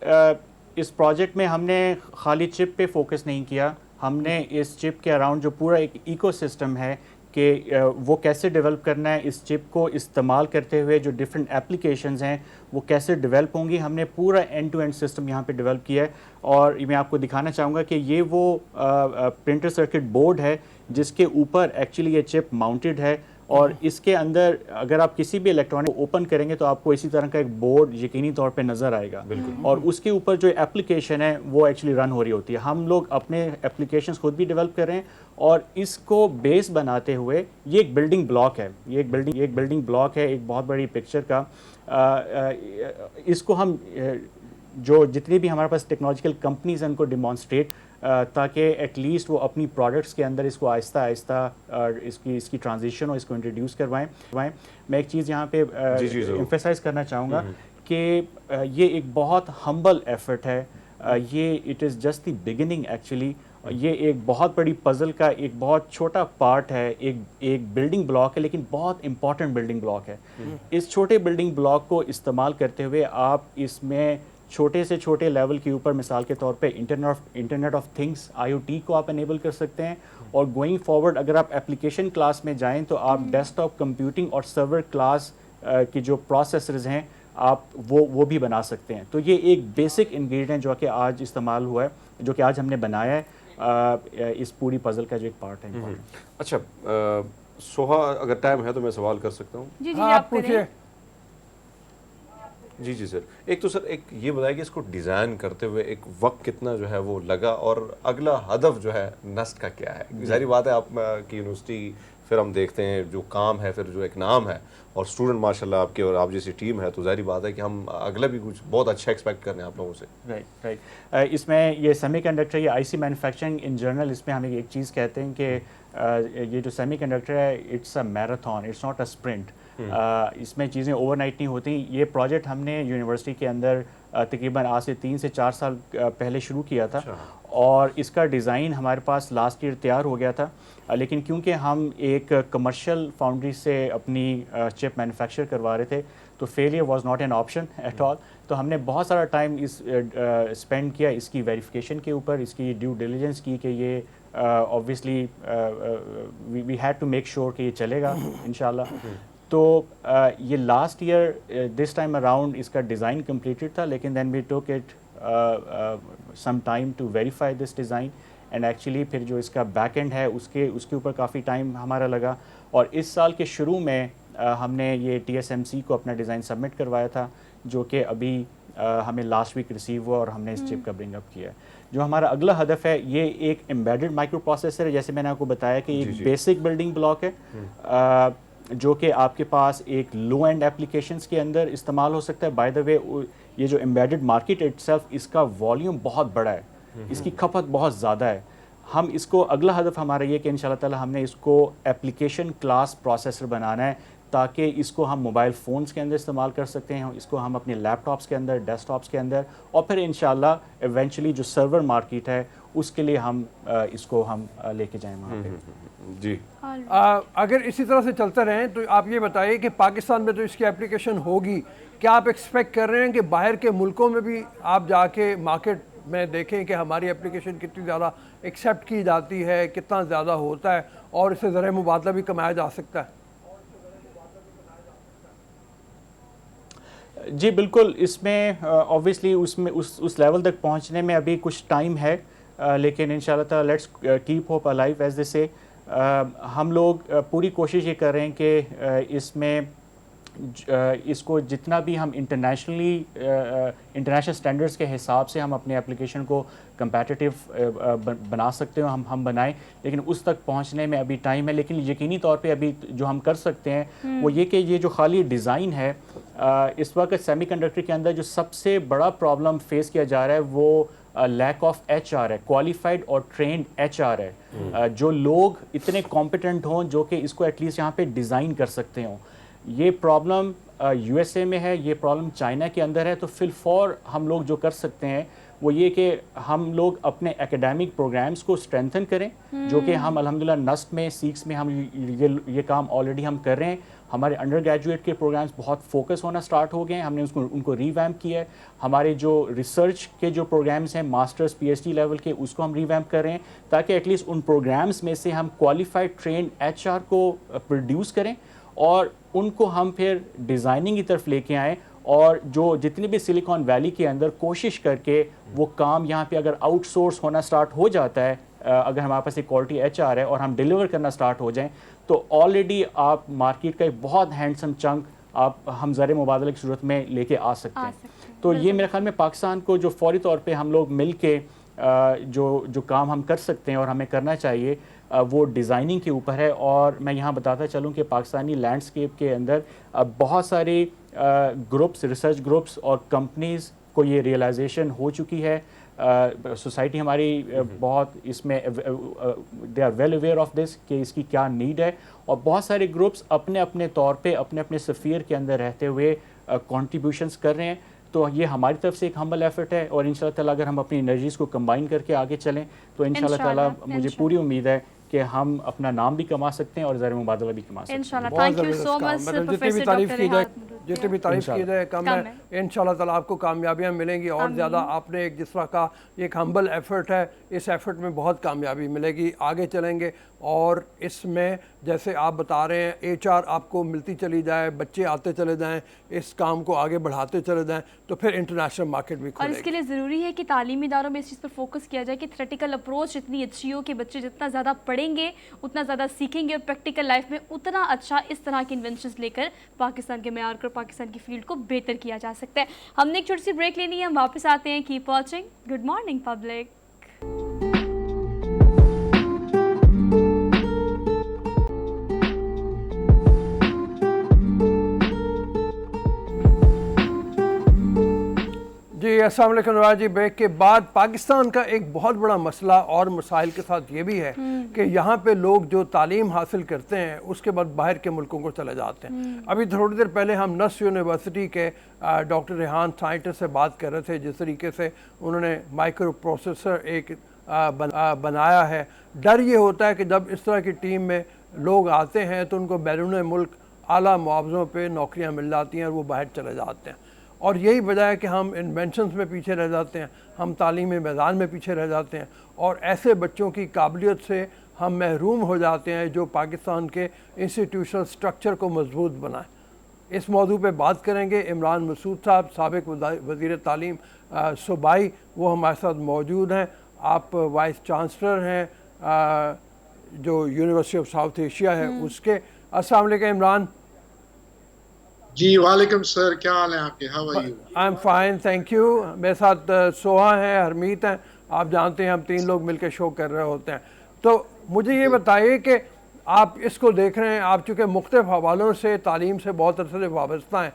इस प्रोजेक्ट में हमने खाली चिप पे फोकस नहीं किया, हमने इस चिप के अराउंड जो पूरा एक इकोसिस्टम है कि वो कैसे डेवलप करना है, इस चिप को इस्तेमाल करते हुए जो डिफरेंट एप्लीकेशंस हैं वो कैसे डेवलप होंगी, हमने पूरा एंड टू एंड सिस्टम यहाँ पे डेवलप किया है। और मैं आपको दिखाना चाहूँगा कि ये वो प्रिंटर सर्किट बोर्ड है जिसके ऊपर एक्चुअली ये चिप माउंटेड है, और इसके अंदर अगर आप किसी भी इलेक्ट्रॉनिक ओपन करेंगे तो आपको इसी तरह का एक बोर्ड यकीनी तौर पे नज़र आएगा, और उसके ऊपर जो एप्लीकेशन है वो एक्चुअली रन हो रही होती है। हम लोग अपने एप्लीकेशंस खुद भी डेवलप कर रहे हैं, और इसको बेस बनाते हुए ये एक बिल्डिंग ब्लॉक है, ये एक बिल्डिंग ब्लॉक है एक बहुत बड़ी पिक्चर का। इसको हम जो जितनी भी हमारे पास टेक्नोलॉजिकल कंपनीज हैं उनको डिमॉन्स्ट्रेट, ताकि एटलीस्ट वो अपनी प्रोडक्ट्स के अंदर इसको आहिस्ता आहिस्ता इसकी ट्रांजिशन और इसको इंट्रोड्यूस करवाएं। मैं एक चीज़ यहाँ पे एम्फेसाइज करना चाहूँगा कि ये एक बहुत हम्बल एफर्ट है, ये it is just the beginning actually. ये एक बहुत बड़ी पज़ल का एक बहुत छोटा पार्ट है, एक बिल्डिंग ब्लॉक है, लेकिन बहुत इंपॉर्टेंट बिल्डिंग ब्लॉक है। इस छोटे बिल्डिंग ब्लॉक को इस्तेमाल करते हुए आप इसमें छोटे से छोटे लेवल के ऊपर मिसाल के तौर पे इंटरनेट ऑफ थिंग्स IoT को आप एनेबल कर सकते हैं, और गोइंग फॉरवर्ड अगर आप एप्लीकेशन क्लास में जाएं तो आप डेस्कटॉप कंप्यूटिंग और सर्वर क्लास की जो प्रोसेसर्स हैं आप वो भी बना सकते हैं। तो ये एक बेसिक इंग्रेडिएंट जो कि आज इस्तेमाल हुआ है, जो कि आज हमने बनाया है, इस पूरी पजल का जो एक पार्ट है। अच्छा सोहा, अगर टाइम है तो मैं सवाल कर सकता हूँ? जी जी, हाँ, आप पूछिए। जी जी सर, एक तो सर एक ये बताइए कि इसको डिज़ाइन करते हुए एक वक्त कितना जो है वो लगा, और अगला हदफ जो है नस्ट का क्या है? जाहिर बात है आप की यूनिवर्सिटी, फिर हम देखते हैं जो काम है, फिर जो एक नाम है, और स्टूडेंट माशाल्लाह आपके और आप जैसी टीम है, तो जाहिर बात है कि हम अगला भी कुछ बहुत अच्छा एक्सपेक्ट कर रहे हैं आप लोगों से। राइट। इसमें ये सेमीकंडक्टर, ये IC मैन्युफैक्चरिंग इन जनरल, इसमें हम एक चीज़ कहते हैं कि ये जो सेमीकंडक्टर है it's a marathon, it's not a sprint. इसमें चीज़ें ओवरनाइट नहीं होती। ये प्रोजेक्ट हमने यूनिवर्सिटी के अंदर तकरीबन आज से 3 से 4 साल पहले शुरू किया था, और इसका डिज़ाइन हमारे पास लास्ट ईयर तैयार हो गया था, लेकिन क्योंकि हम एक कमर्शियल फाउंड्री से अपनी चिप मैन्युफैक्चर करवा रहे थे तो failure was not an option at all. तो हमने बहुत सारा टाइम इस स्पेंड किया इसकी वेरिफिकेशन के ऊपर, इसकी ड्यू डिलिजेंस की कि ये obviously we had to make sure कि ये चलेगा इंशाल्लाह। तो ये last year this time around इसका डिज़ाइन कंप्लीटेड था, लेकिन then we took it some time to verify this design and actually फिर जो इसका बैक एंड है उसके ऊपर काफ़ी टाइम हमारा लगा। और इस साल के शुरू में हमने ये TSMC को अपना डिज़ाइन सबमिट करवाया था, जो कि अभी हमें लास्ट वीक रिसीव हुआ और हमने इस चिप का ब्रिंग अप किया। जो हमारा अगला हदफ है, ये एक एम्बेडेड माइक्रो प्रोसेसर है। जैसे मैंने आपको बताया कि एक बेसिक बिल्डिंग ब्लॉक है जो कि आपके पास एक लो एंड एप्लीकेशंस के अंदर इस्तेमाल हो सकता है। बाय द वे, ये जो एम्बेडेड मार्केट इटसेल्फ, इसका वॉल्यूम बहुत बड़ा है, इसकी खपत बहुत ज़्यादा है। हम इसको, अगला हदफ हमारा ये कि इंशाल्लाह ताला हमने इसको एप्लीकेशन क्लास प्रोसेसर बनाना है, ताकि इसको हम मोबाइल फ़ोन्स के अंदर इस्तेमाल कर सकते हैं, इसको हम अपने लैपटॉप्स के अंदर, डेस्कटॉप्स के अंदर, और फिर इंशाल्लाह इवेंचुअली जो सर्वर मार्केट है उसके लिए हम इसको हम लेके जाएं वहाँ पे। जी। अगर इसी तरह से चलते रहें तो आप ये बताइए कि पाकिस्तान में तो इसकी एप्लीकेशन होगी, क्या आप एक्सपेक्ट कर रहे हैं कि बाहर के मुल्कों में भी आप जाके मार्केट में देखें कि हमारी एप्लीकेशन कितनी ज़्यादा एक्सेप्ट की जाती है, कितना ज़्यादा होता है और इससे ज़रिए मुबादला भी कमाया जा सकता है? जी बिल्कुल, इसमें ऑब्वियसली उसमें उस लेवल तक पहुंचने में अभी कुछ टाइम है, लेकिन इंशाल्लाह ताला let's keep hope alive as they say. हम लोग पूरी कोशिश ये कर रहे हैं कि इसमें इसको जितना भी हम इंटरनेशनल स्टैंडर्ड्स के हिसाब से हम अपने एप्लीकेशन को कंपैटिटिव बना सकते हो, हम बनाएं, लेकिन उस तक पहुंचने में अभी टाइम है। लेकिन यकीनी तौर पे अभी जो हम कर सकते हैं वो ये कि ये जो खाली डिज़ाइन है, इस वक्त सेमीकंडक्टर के अंदर जो सबसे बड़ा प्रॉब्लम फेस किया जा रहा है वो लैक ऑफ HR है, क्वालिफाइड और ट्रेंड HR है, जो लोग इतने कॉम्पिटेंट हों जो कि इसको एटलीस्ट यहाँ पे डिज़ाइन कर सकते हों। ये प्रॉब्लम USA में है, ये प्रॉब्लम चाइना के अंदर है। तो फिलफॉर हम लोग जो कर सकते हैं वो ये कि हम लोग अपने एकेडमिक प्रोग्राम्स को स्ट्रेंथन करें, जो कि हम अल्हम्दुलिल्लाह नस्ट में, सीक्स में हम ये काम ऑलरेडी हम कर रहे हैं। हमारे अंडर ग्रेजुएट के प्रोग्राम्स बहुत फोकस होना स्टार्ट हो गए हैं, हमने उनको रिवैम्प किया है। हमारे जो रिसर्च के जो प्रोग्राम्स हैं मास्टर्स PhD लेवल के, उसको हम रिवैम्प कर रहे हैं, ताकि एटलीस्ट उन प्रोग्राम्स में से हम क्वालिफाइड ट्रेंड HR को प्रोड्यूस करें और उनको हम फिर डिज़ाइनिंग की तरफ लेके आएँ। और जो जितने भी सिलिकॉन वैली के अंदर कोशिश करके वो काम यहाँ पे अगर आउटसोर्स होना स्टार्ट हो जाता है, अगर हमारे पास एक क्वालिटी HR है और हम डिलीवर करना स्टार्ट हो जाएं, तो ऑलरेडी आप मार्केट का एक बहुत हैंडसम चंक हम ज़र मुबादले की सूरत में लेके आ सकते हैं। तो ये मेरे ख्याल में पाकिस्तान को जो फौरी तौर पे हम लोग मिल के जो काम हम कर सकते हैं और हमें करना चाहिए वो डिज़ाइनिंग के ऊपर है। और मैं यहाँ बताता चलूँ कि पाकिस्तानी लैंडस्केप के अंदर बहुत सारे ग्रुप्स, रिसर्च ग्रुप्स और कंपनीज़ को ये रियलाइजेशन हो चुकी है। सोसाइटी हमारी बहुत इसमें they are well aware of this कि इसकी क्या नीड है, और बहुत सारे ग्रुप्स अपने अपने तौर पे अपने अपने सफ़ीर के अंदर रहते हुए कॉन्ट्रीब्यूशंस कर रहे हैं। तो ये हमारी तरफ से एक हम्बल एफर्ट है, और इंशाल्लाह ताला अगर हम अपनी एनर्जीज़ को कंबाइन करके आगे चलें तो इंशाल्लाह ताला मुझे पूरी उम्मीद है कि हम अपना नाम भी कमा सकते हैं और ज़र मुबादला भी कमा सकते हैं। इंशाल्लाह। Thank you so much professor जितनी भी तारीफ की जाए कम है। इंशाल्लाह ताला आपको कामयाबियां मिलेंगी और ज़्यादा। आपने एक जिस तरह का एक हम्बल एफर्ट है, इस एफर्ट में बहुत कामयाबी मिलेगी। आगे चलेंगे और इसमें जैसे आप बता रहे हैं HR आपको मिलती चली जाए, बच्चे आते चले जाएं, इस काम को आगे बढ़ाते चले जाएं, तो फिर इंटरनेशनल मार्केट भी खुलेगी। और इसके लिए ज़रूरी है कि तालीमी इदारों में इस चीज़ पर फोकस किया जाए कि थ्रेटिकल अप्रोच इतनी अच्छी हो कि बच्चे जितना ज़्यादा पढ़ेंगे उतना ज़्यादा सीखेंगे और प्रैक्टिकल लाइफ में उतना अच्छा इस तरह के इन्वेंशंस लेकर पाकिस्तान के मेयार को, पाकिस्तान की फील्ड को बेहतर किया जा सकता है। हमने एक छोटी सी ब्रेक लेनी है, हम वापस आते हैं। Keep watching. Good morning public. जी अस्सलाम वालेकुम नवाज जी। ब्रेक के बाद पाकिस्तान का एक बहुत बड़ा मसला और मसाइल के साथ ये भी है कि यहाँ पे लोग जो तालीम हासिल करते हैं उसके बाद बाहर के मुल्कों को चले जाते हैं। अभी थोड़ी देर पहले हम नस यूनिवर्सिटी के डॉक्टर रेहान साइंटिस्ट से बात कर रहे थे, जिस तरीके से उन्होंने माइक्रो प्रोसेसर एक बनाया है। डर ये होता है कि जब इस तरह की टीम में लोग आते हैं तो उनको बैरून मुल्क आला मुआवज़ों पे नौकरियाँ मिल जाती हैं और वो बाहर चले जाते हैं। और यही वजह है कि हम इन्वेंशंस में पीछे रह जाते हैं, हम तालीमी मैदान में पीछे रह जाते हैं और ऐसे बच्चों की काबिलियत से हम महरूम हो जाते हैं जो पाकिस्तान के इंस्टीट्यूशनल स्ट्रक्चर को मजबूत बनाए। इस मौजू पे बात करेंगे। इमरान मसूद साहब, साबिक वज़ीर तालीम सूबाई, वो हमारे साथ मौजूद हैं आप वाइस चांसलर हैं जो यूनिवर्सिटी ऑफ साउथ एशिया है उसके। अस्सलाम वालेकुम इमरान। जी वालेकुम सर, क्या हाल है आपके? How are you? I am fine thank you. मेरे साथ सोहा हैं, हरमीत हैं। आप जानते हैं हम 3 लोग मिलकर शो कर रहे होते हैं। तो मुझे ये बताइए कि आप इसको देख रहे हैं, आप चूँकि मुख्तलिफ हवालों से तालीम से बहुत अरसे से वाबस्ता हैं,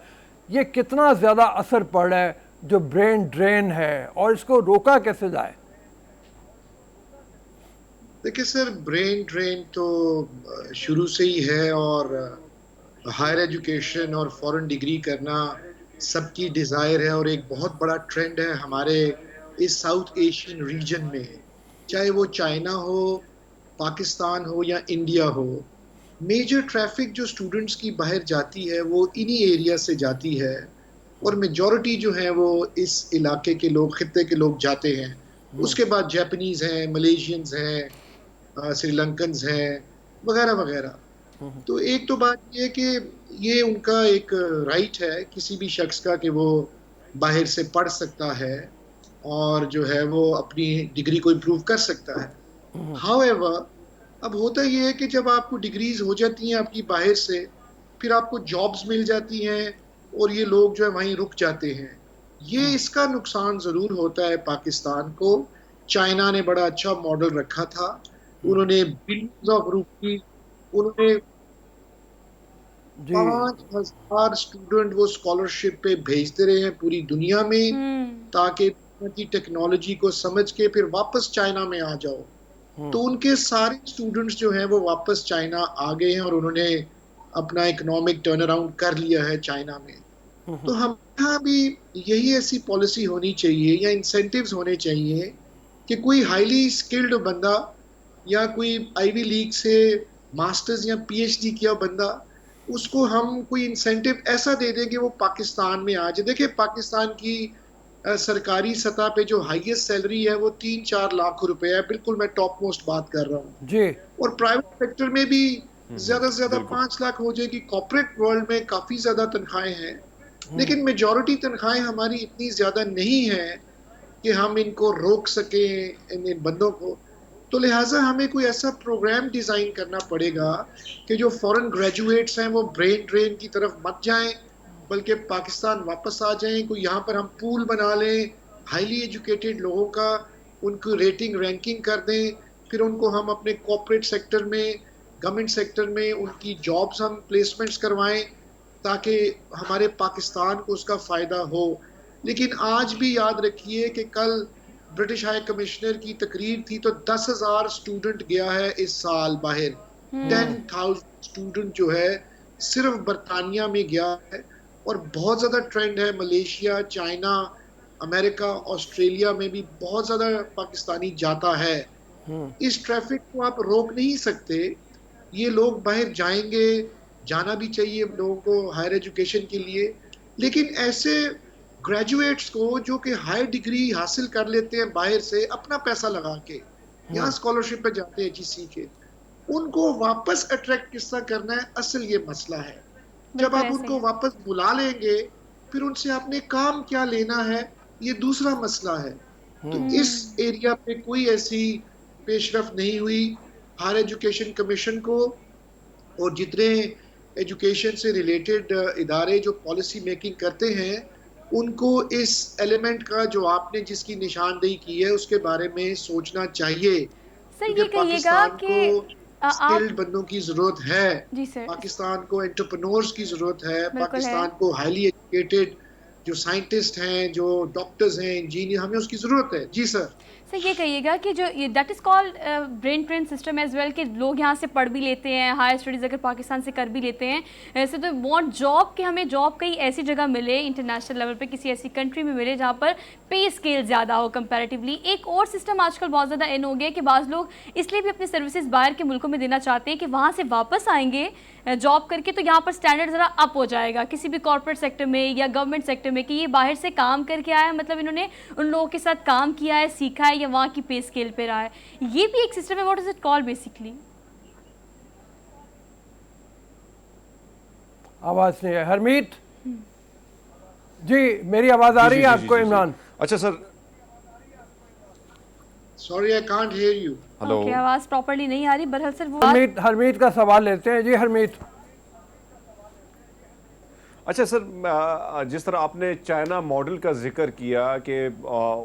ये कितना ज़्यादा असर पड़ रहा है जो ब्रेन ड्रेन है, और इसको रोका कैसे जाए? देखिए सर, ब्रेन ड्रेन तो शुरू से ही है, और हायर एजुकेशन और फॉरेन डिग्री करना सबकी डिज़ायर है, और एक बहुत बड़ा ट्रेंड है हमारे इस साउथ एशियन रीजन में, चाहे वो चाइना हो, पाकिस्तान हो या इंडिया हो। मेजर ट्रैफिक जो स्टूडेंट्स की बाहर जाती है वो इन्हीं एरिया से जाती है, और मेजॉरिटी जो है वो इस इलाके के लोग, खित्ते के लोग जाते हैं। उसके बाद जापानीज़ हैं, मलेशियंस हैं, श्रीलंकन्स हैं, वगैरह वगैरह। तो एक तो बात ये कि ये उनका एक राइट है किसी भी शख्स का कि वो बाहर से पढ़ सकता है और जो है वो अपनी डिग्री को इम्प्रूव कर सकता है। हाउएवर, अब होता ये है कि जब आपको डिग्रीज हो जाती हैं आपकी बाहर से, फिर आपको जॉब्स मिल जाती हैं और ये लोग जो है वहीं रुक जाते हैं। ये इसका नुकसान ज़रूर होता है पाकिस्तान को। चाइना ने बड़ा अच्छा मॉडल रखा था, उन्होंने बिलियंस ऑफ रुपीज, उन्होंने 5,000 स्टूडेंट वो स्कॉलरशिप पे भेजते रहे हैं पूरी दुनिया में, ताकि की टेक्नोलॉजी को समझ के फिर वापस चाइना में आ जाओ। तो उनके सारे स्टूडेंट्स जो हैं वो वापस चाइना आ गए हैं और उन्होंने अपना इकोनॉमिक टर्न अराउंड कर लिया है चाइना में। तो हम यहाँ भी यही ऐसी पॉलिसी होनी चाहिए या इंसेंटिव्स होने चाहिए कि कोई हाईली स्किल्ड बंदा या कोई आईवी लीग से मास्टर्स या पीएचडी किया बंदा, उसको हम कोई इंसेंटिव ऐसा दे दें कि वो पाकिस्तान में आ जाए। देखिए, पाकिस्तान की सरकारी सतह पे जो हाईएस्ट सैलरी है वो 3-4 लाख रुपए है। बिल्कुल मैं टॉप मोस्ट बात कर रहा हूँ जी। और प्राइवेट सेक्टर में भी ज्यादा से ज्यादा 5 लाख हो जाएगी। कॉर्पोरेट वर्ल्ड में काफी ज्यादा तनख्वाहें हैं, लेकिन मेजॉरिटी तनख्वाहें हमारी इतनी ज्यादा नहीं है कि हम इनको रोक सकें, इन बंदों को। तो लिहाजा हमें कोई ऐसा प्रोग्राम डिजाइन करना पड़ेगा कि जो फॉरेन ग्रेजुएट्स हैं वो ब्रेन ड्रेन की तरफ मत जाएं, बल्कि पाकिस्तान वापस आ जाएं। कोई यहाँ पर हम पूल बना लें हाईली एजुकेटेड लोगों का, उनको रेटिंग रैंकिंग कर दें, फिर उनको हम अपने कॉर्पोरेट सेक्टर में, गवर्नमेंट सेक्टर में उनकी जॉब्स हम प्लेसमेंट्स करवाएं, ताकि हमारे पाकिस्तान को उसका फ़ायदा हो। लेकिन आज भी याद रखिए कि कल ब्रिटिश हाई कमिश्नर की तकरीर थी तो 10,000 स्टूडेंट गया है इस साल बाहर। 10,000 स्टूडेंट जो है सिर्फ बरतानिया में गया है, और बहुत ज़्यादा ट्रेंड है मलेशिया, चाइना, अमेरिका, ऑस्ट्रेलिया में भी बहुत ज़्यादा पाकिस्तानी जाता है। इस ट्रैफिक को आप रोक नहीं सकते, ये लोग बाहर जाएंगे, जाना भी चाहिए लोगों को हायर एजुकेशन के लिए। लेकिन ऐसे ग्रेजुएट्स को जो कि हाई डिग्री हासिल कर लेते हैं बाहर से अपना पैसा लगा के, यहाँ स्कॉलरशिप पे जाते हैं जीसी के, उनको वापस अट्रैक्ट किस तरह करना है, असल ये मसला है। जब आप उनको वापस बुला लेंगे, फिर उनसे आपने काम क्या लेना है, ये दूसरा मसला है। तो इस एरिया पे कोई ऐसी पेशरफ नहीं हुई। हायर एजुकेशन कमीशन को और जितने एजुकेशन से रिलेटेड इदारे जो पॉलिसी मेकिंग करते हैं, उनको इस एलिमेंट का जो आपने जिसकी निशानदेही की है उसके बारे में सोचना चाहिए। सर ये कहिएगा कि स्किल्ड बंदों की जरूरत है, जी सर, पाकिस्तान को एंटरप्रेन्योर्स की जरूरत है, पाकिस्तान है। को हाईली एजुकेटेड जो साइंटिस्ट हैं, जो डॉक्टर्स हैं, इंजीनियर, हमें उसकी जरूरत है। जी सर। सर ये कहिएगा कि जो ये that is called brain train system as well, कि लोग यहाँ से पढ़ भी लेते हैं, हायर स्टडीज़ अगर पाकिस्तान से कर भी लेते हैं, ऐसे तो वांट जॉब, कि हमें जॉब कहीं ऐसी जगह मिले, इंटरनेशनल लेवल पे किसी ऐसी कंट्री में मिले जहाँ पर पे स्केल ज़्यादा हो कंपैरेटिवली। एक और सिस्टम आजकल बहुत ज़्यादा इन हो गया कि बाज़ लोग इसलिए भी अपनी सर्विसेज बाहर के मुल्कों में देना चाहते हैं कि वहाँ से वापस आएंगे जॉब करके तो यहाँ पर स्टैंडर्ड ज़रा अप हो जाएगा किसी भी कॉर्पोरेट सेक्टर में या गवर्नमेंट सेक्टर में, कि ये बाहर से काम करके आया है, मतलब इन्होंने उन लोगों के साथ काम किया है, सीखा है, या वहाँ की पे स्केल पे रहा है। ये भी एक सिस्टम है। What is it called basically? आवाज नहीं है। हरमीत जी, मेरी आवाज आ रही है आपको? इमरान। अच्छा sir, sorry I can't hear you. Hello okay, आवाज प्रॉपर्ली नहीं आ रही। बहरहाल सर वो हरमीत का सवाल लेते हैं जी। हरमीत, अच्छा सर, जिस तरह आपने चाइना मॉडल का जिक्र किया कि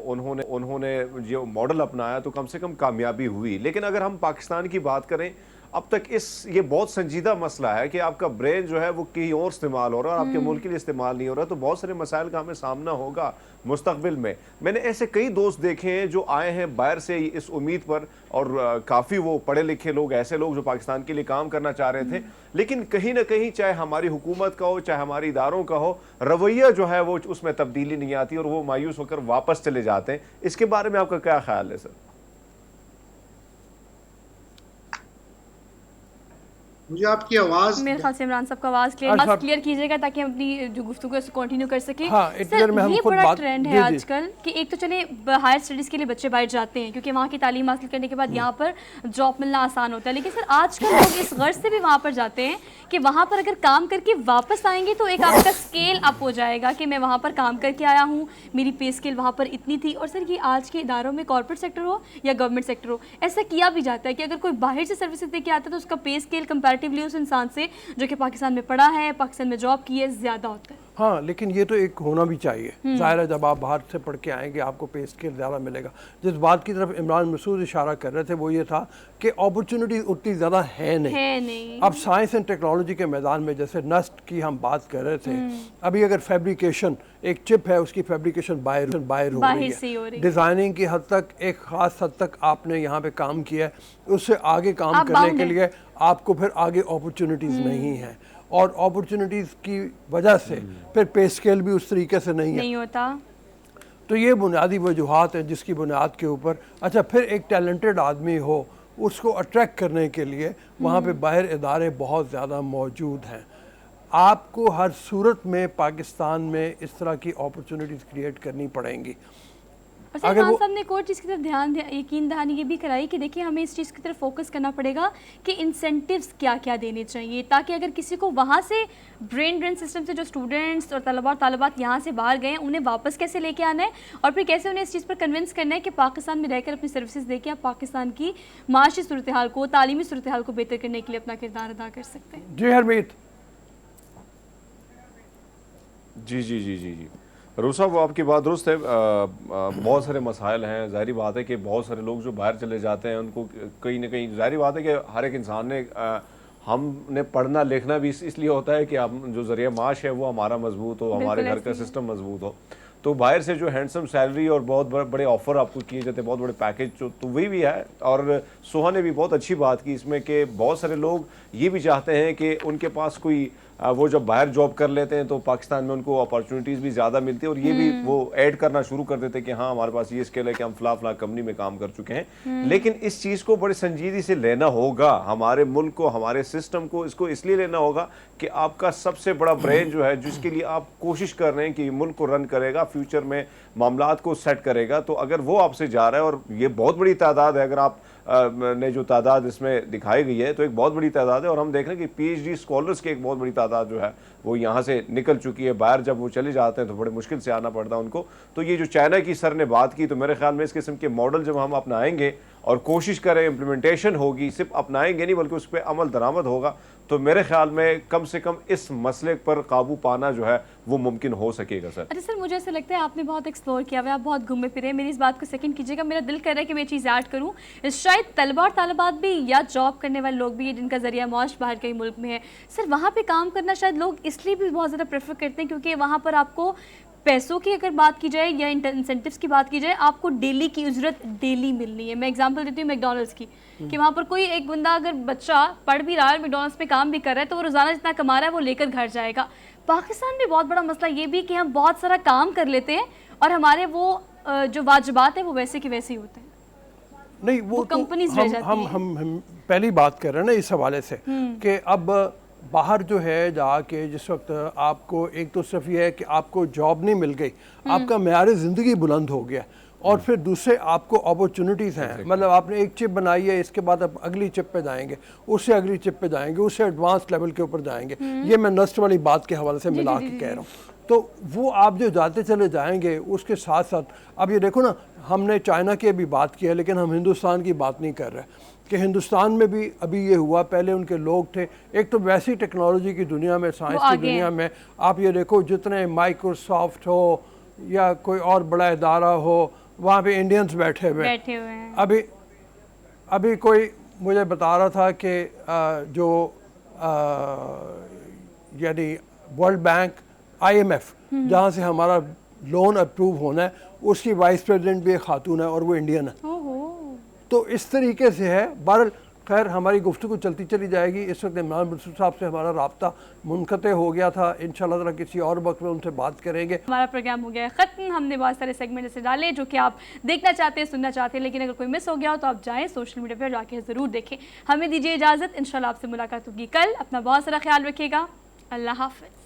उन्होंने जो मॉडल अपनाया तो कम से कम कामयाबी हुई, लेकिन अगर हम पाकिस्तान की बात करें, अब तक ये बहुत संजीदा मसला है कि आपका ब्रेन जो है वो कहीं और इस्तेमाल हो रहा है और आपके मुल्क के लिए इस्तेमाल नहीं हो रहा, तो बहुत सारे मसाइल का हमें सामना होगा मुस्तकबिल में। मैंने ऐसे कई दोस्त देखे हैं जो आए हैं बाहर से इस उम्मीद पर, और काफ़ी वो पढ़े लिखे लोग, ऐसे लोग जो पाकिस्तान के लिए काम करना चाह रहे थे, लेकिन कहीं ना कहीं चाहे हमारी हुकूमत का हो चाहे हमारे इदारों का हो, रवैया जो है वो उसमें तब्दीली नहीं आती और वो मायूस होकर वापस चले जाते हैं। इसके बारे में आपका क्या ख्याल है सर? मुझे आपकी आवाज मेरे ख्याल से इमरान साहब का आवाज क्लियर कीजिएगा ताकि हम अपनी जो गुफ्तगू है उसको कंटिन्यू कर सकें। हाँ, इतने सर में हम ये खुद बड़ा बात- ट्रेंड जी, है जी। आजकल कि एक तो चले हायर स्टडीज़ के लिए बच्चे बाहर जाते हैं क्योंकि वहाँ की तालीम हासिल करने के बाद यहाँ पर जॉब मिलना आसान होता है, लेकिन सर आजकल लोग इस गर्ज से भी वहाँ पर जाते हैं कि वहाँ पर अगर काम करके वापस आएंगे तो एक आपका स्केल अप हो जाएगा कि मैं वहाँ पर काम करके आया हूँ, मेरी पे स्केल वहाँ पर इतनी थी। और सर ये आज के इदारों में कॉर्पोरेट सेक्टर हो या गवर्नमेंट सेक्टर हो, ऐसा किया भी जाता है कि अगर कोई बाहर से सर्विसेज दे के आता है तो उसका पे स्केल कंपैरेटिवली उस इंसान से जो कि पाकिस्तान में पढ़ा है, पाकिस्तान में जॉब की है, ज़्यादा होता है। हाँ, लेकिन ये तो एक होना भी चाहिए। ज़ाहिर है जब आप बाहर से पढ़ के आएंगे आपको पे स्केल ज़्यादा मिलेगा। जिस बात की तरफ इमरान मसूद इशारा कर रहे थे वो ये था कि अपॉर्चुनिटी उतनी ज़्यादा है नहीं। अब साइंस एंड टेक्नोलॉजी के मैदान में जैसे नस्ट की हम बात कर रहे थे, अभी अगर फैब्रिकेशन, एक चिप है उसकी फैब्रिकेशन बाहर हो रही है, डिज़ाइनिंग की हद तक एक ख़ास हद तक आपने यहाँ पे काम किया है, उससे आगे काम करने के लिए आपको फिर आगे अपॉर्चुनिटीज़ नहीं है, और अपॉर्चुनिटीज़ की वजह से फिर पे स्केल भी उस तरीके से नहीं होता। तो ये बुनियादी वजूहात हैं जिसकी बुनियाद के ऊपर अच्छा फिर एक टैलेंटेड आदमी हो उसको अट्रैक्ट करने के लिए वहाँ पे बाहर इदारे बहुत ज़्यादा मौजूद हैं। आपको हर सूरत में पाकिस्तान में इस तरह की अपॉर्चुनिटीज़ क्रिएट करनी पड़ेंगी। अगर वो साहब ने एक और चीज़ की तरफ यकीन दहानी ये भी कराई कि देखिए हमें इस चीज़ की तरफ फोकस करना पड़ेगा कि इंसेंटिव्स क्या क्या देने चाहिए, ताकि अगर किसी को वहाँ से ब्रेन ड्रेन सिस्टम से जो स्टूडेंट्स और तलबा और तालिबात यहाँ से बाहर गए उन्हें वापस कैसे लेके आना है और फिर कैसे उन्हें इस चीज़ पर कन्विंस करना है कि पाकिस्तान में रहकर अपनी सर्विसेज देके आप पाकिस्तान की माशी सूरत हाल को, तालीमी सूरत हाल को बेहतर करने के लिए अपना किरदार अदा कर सकते हैं। जी हरमीत। जी जी जी जी जी रूस साहब, वो आपकी बात दुरुस्त है। बहुत सारे मसाइल हैं। ज़ाहिर बात है कि बहुत सारे लोग जो बाहर चले जाते हैं उनको कहीं ना कहीं ज़ाहिर बात है कि हर एक इंसान ने हमने पढ़ना लिखना भी इसलिए होता है कि हम जो ज़रिया माश है वो हमारा मजबूत हो, हमारे घर का सिस्टम मजबूत हो। तो बाहर से जो हैंडसम सैलरी और बहुत बड़े ऑफर आपको किए जाते हैं, बहुत बड़े पैकेज, तो वही भी है। और सोहा ने भी बहुत अच्छी बात की इसमें कि बहुत सारे लोग ये भी चाहते हैं कि उनके पास कोई वो जब बाहर जॉब कर लेते हैं तो पाकिस्तान में उनको अपॉर्चुनिटीज़ भी ज़्यादा मिलती है और ये भी वो ऐड करना शुरू कर देते हैं कि हाँ हमारे पास ये स्किल है कि हम फला कंपनी में काम कर चुके हैं। लेकिन इस चीज़ को बड़ी संजीदगी से लेना होगा, हमारे मुल्क को, हमारे सिस्टम को, इसको इसलिए लेना होगा कि आपका सबसे बड़ा ब्रेन जो है जिसके लिए आप कोशिश कर रहे हैं कि मुल्क को रन करेगा, फ्यूचर में मामलात को सेट करेगा, तो अगर वो आपसे जा रहा है, और ये बहुत बड़ी तादाद है, अगर आप ने जो तादाद इसमें दिखाई गई है तो एक बहुत बड़ी तादाद है। और हम देख रहे हैं कि PhD स्कॉलर्स की एक बहुत बड़ी तादाद जो है वो यहाँ से निकल चुकी है। बाहर जब वो चले जाते हैं तो बड़े मुश्किल से आना पड़ता है उनको। तो ये जो चाइना की सर ने बात की, तो मेरे ख्याल में इस किस्म के मॉडल जब हम अपनाएंगे और कोशिश करें, इम्प्लीमेंटेशन होगी, सिर्फ अपनाएंगे नहीं बल्कि उस पर अमल दरामद होगा, तो मेरे ख्याल में कम से कम इस मसले पर काबू पाना जो है वो मुमकिन हो सकेगा। सर अच्छा सर, मुझे ऐसा लगता है आपने बहुत एक्सप्लोर किया हुआ है, आप बहुत घूमे फिरे, मेरी इस बात को सेकंड कीजिएगा। मेरा दिल कर रहा है कि मैं चीज़ ऐड करूँ, शायद तलबा और तालिबात भी या जॉब करने वाले लोग भी जिनका जरिया मौज बाहर के मुल्क में है, सर वहाँ पे काम करना शायद लोग इसलिए भी बहुत ज़्यादा प्रेफर करते हैं क्योंकि वहाँ पर आपको पैसों की अगर बात की जाए या इंसेंटिव्स की बात की जाए, आपको डेली की उजरत डेली मिलनी है। मैं एग्जांपल देती हूँ मैकडॉनल्ड्स की, कि वहाँ पर कोई एक बंदा अगर बच्चा पढ़ भी रहा है, मैकडॉनल्ड्स में काम भी कर रहा है, तो वो रोज़ाना जितना कमा रहा है वो लेकर घर जाएगा। पाकिस्तान में बहुत बड़ा मसला ये भी कि हम बहुत सारा काम कर लेते हैं और हमारे वो जो वाजिबात है वो वैसे के वैसे ही होते हैं। नहीं, वो कंपनीज तो हम पहली बात कर रहे हैं ना इस हवाले से कि अब बाहर जो है जाके जिस वक्त आपको एक तो सिर्फ ये है कि आपको जॉब नहीं मिल गई, आपका मेयार ज़िंदगी बुलंद हो गया, और फिर दूसरे आपको अपॉर्चुनिटीज़ हैं। मतलब आपने एक चिप बनाई है, इसके बाद आप अगली चिप पे जाएंगे, उससे अगली चिप पे जाएंगे, उससे एडवांस लेवल के ऊपर जाएंगे। ये मैं नस्ट वाली बात के हवाले से मिला के कह रहा हूँ। तो वो आप जो जाते चले जाएंगे उसके साथ साथ अब ये देखो ना, हमने चाइना की अभी बात की है लेकिन हम हिंदुस्तान की बात नहीं कर रहे कि हिंदुस्तान में भी अभी ये हुआ। पहले उनके लोग थे, एक तो वैसी टेक्नोलॉजी की दुनिया में, साइंस की दुनिया में आप ये देखो जितने माइक्रोसॉफ्ट हो या कोई और बड़ा इदारा हो वहाँ पे इंडियंस बैठे हुए हैं। अभी कोई मुझे बता रहा था कि जो यानी वर्ल्ड बैंक, IMF जहाँ से हमारा लोन अप्रूव होना है, उसकी वाइस प्रेसिडेंट भी एक खातून है और वो इंडियन है। तो इस तरीके से है। बहरहाल खैर हमारी गुफ्तगू चलती चली जाएगी। इस वक्त इमरान बशीर साहब से हमारा राब्ता मुनक़ते हो गया था, इंशाअल्लाह ताला किसी और वक्त में उनसे बात करेंगे। हमारा प्रोग्राम हो गया है ख़त्म। हमने बहुत सारे सेगमेंट ऐसे डाले जो कि आप देखना चाहते हैं, सुनना चाहते हैं, लेकिन अगर कोई मिस हो गया हो तो आप जाएँ सोशल मीडिया पर जाके ज़रूर देखें। हमें दीजिए इजाज़त, इंशाअल्लाह आपसे मुलाकात होगी कल। अपना बहुत सारा ख्याल रखिएगा। अल्लाह हाफ़िज़।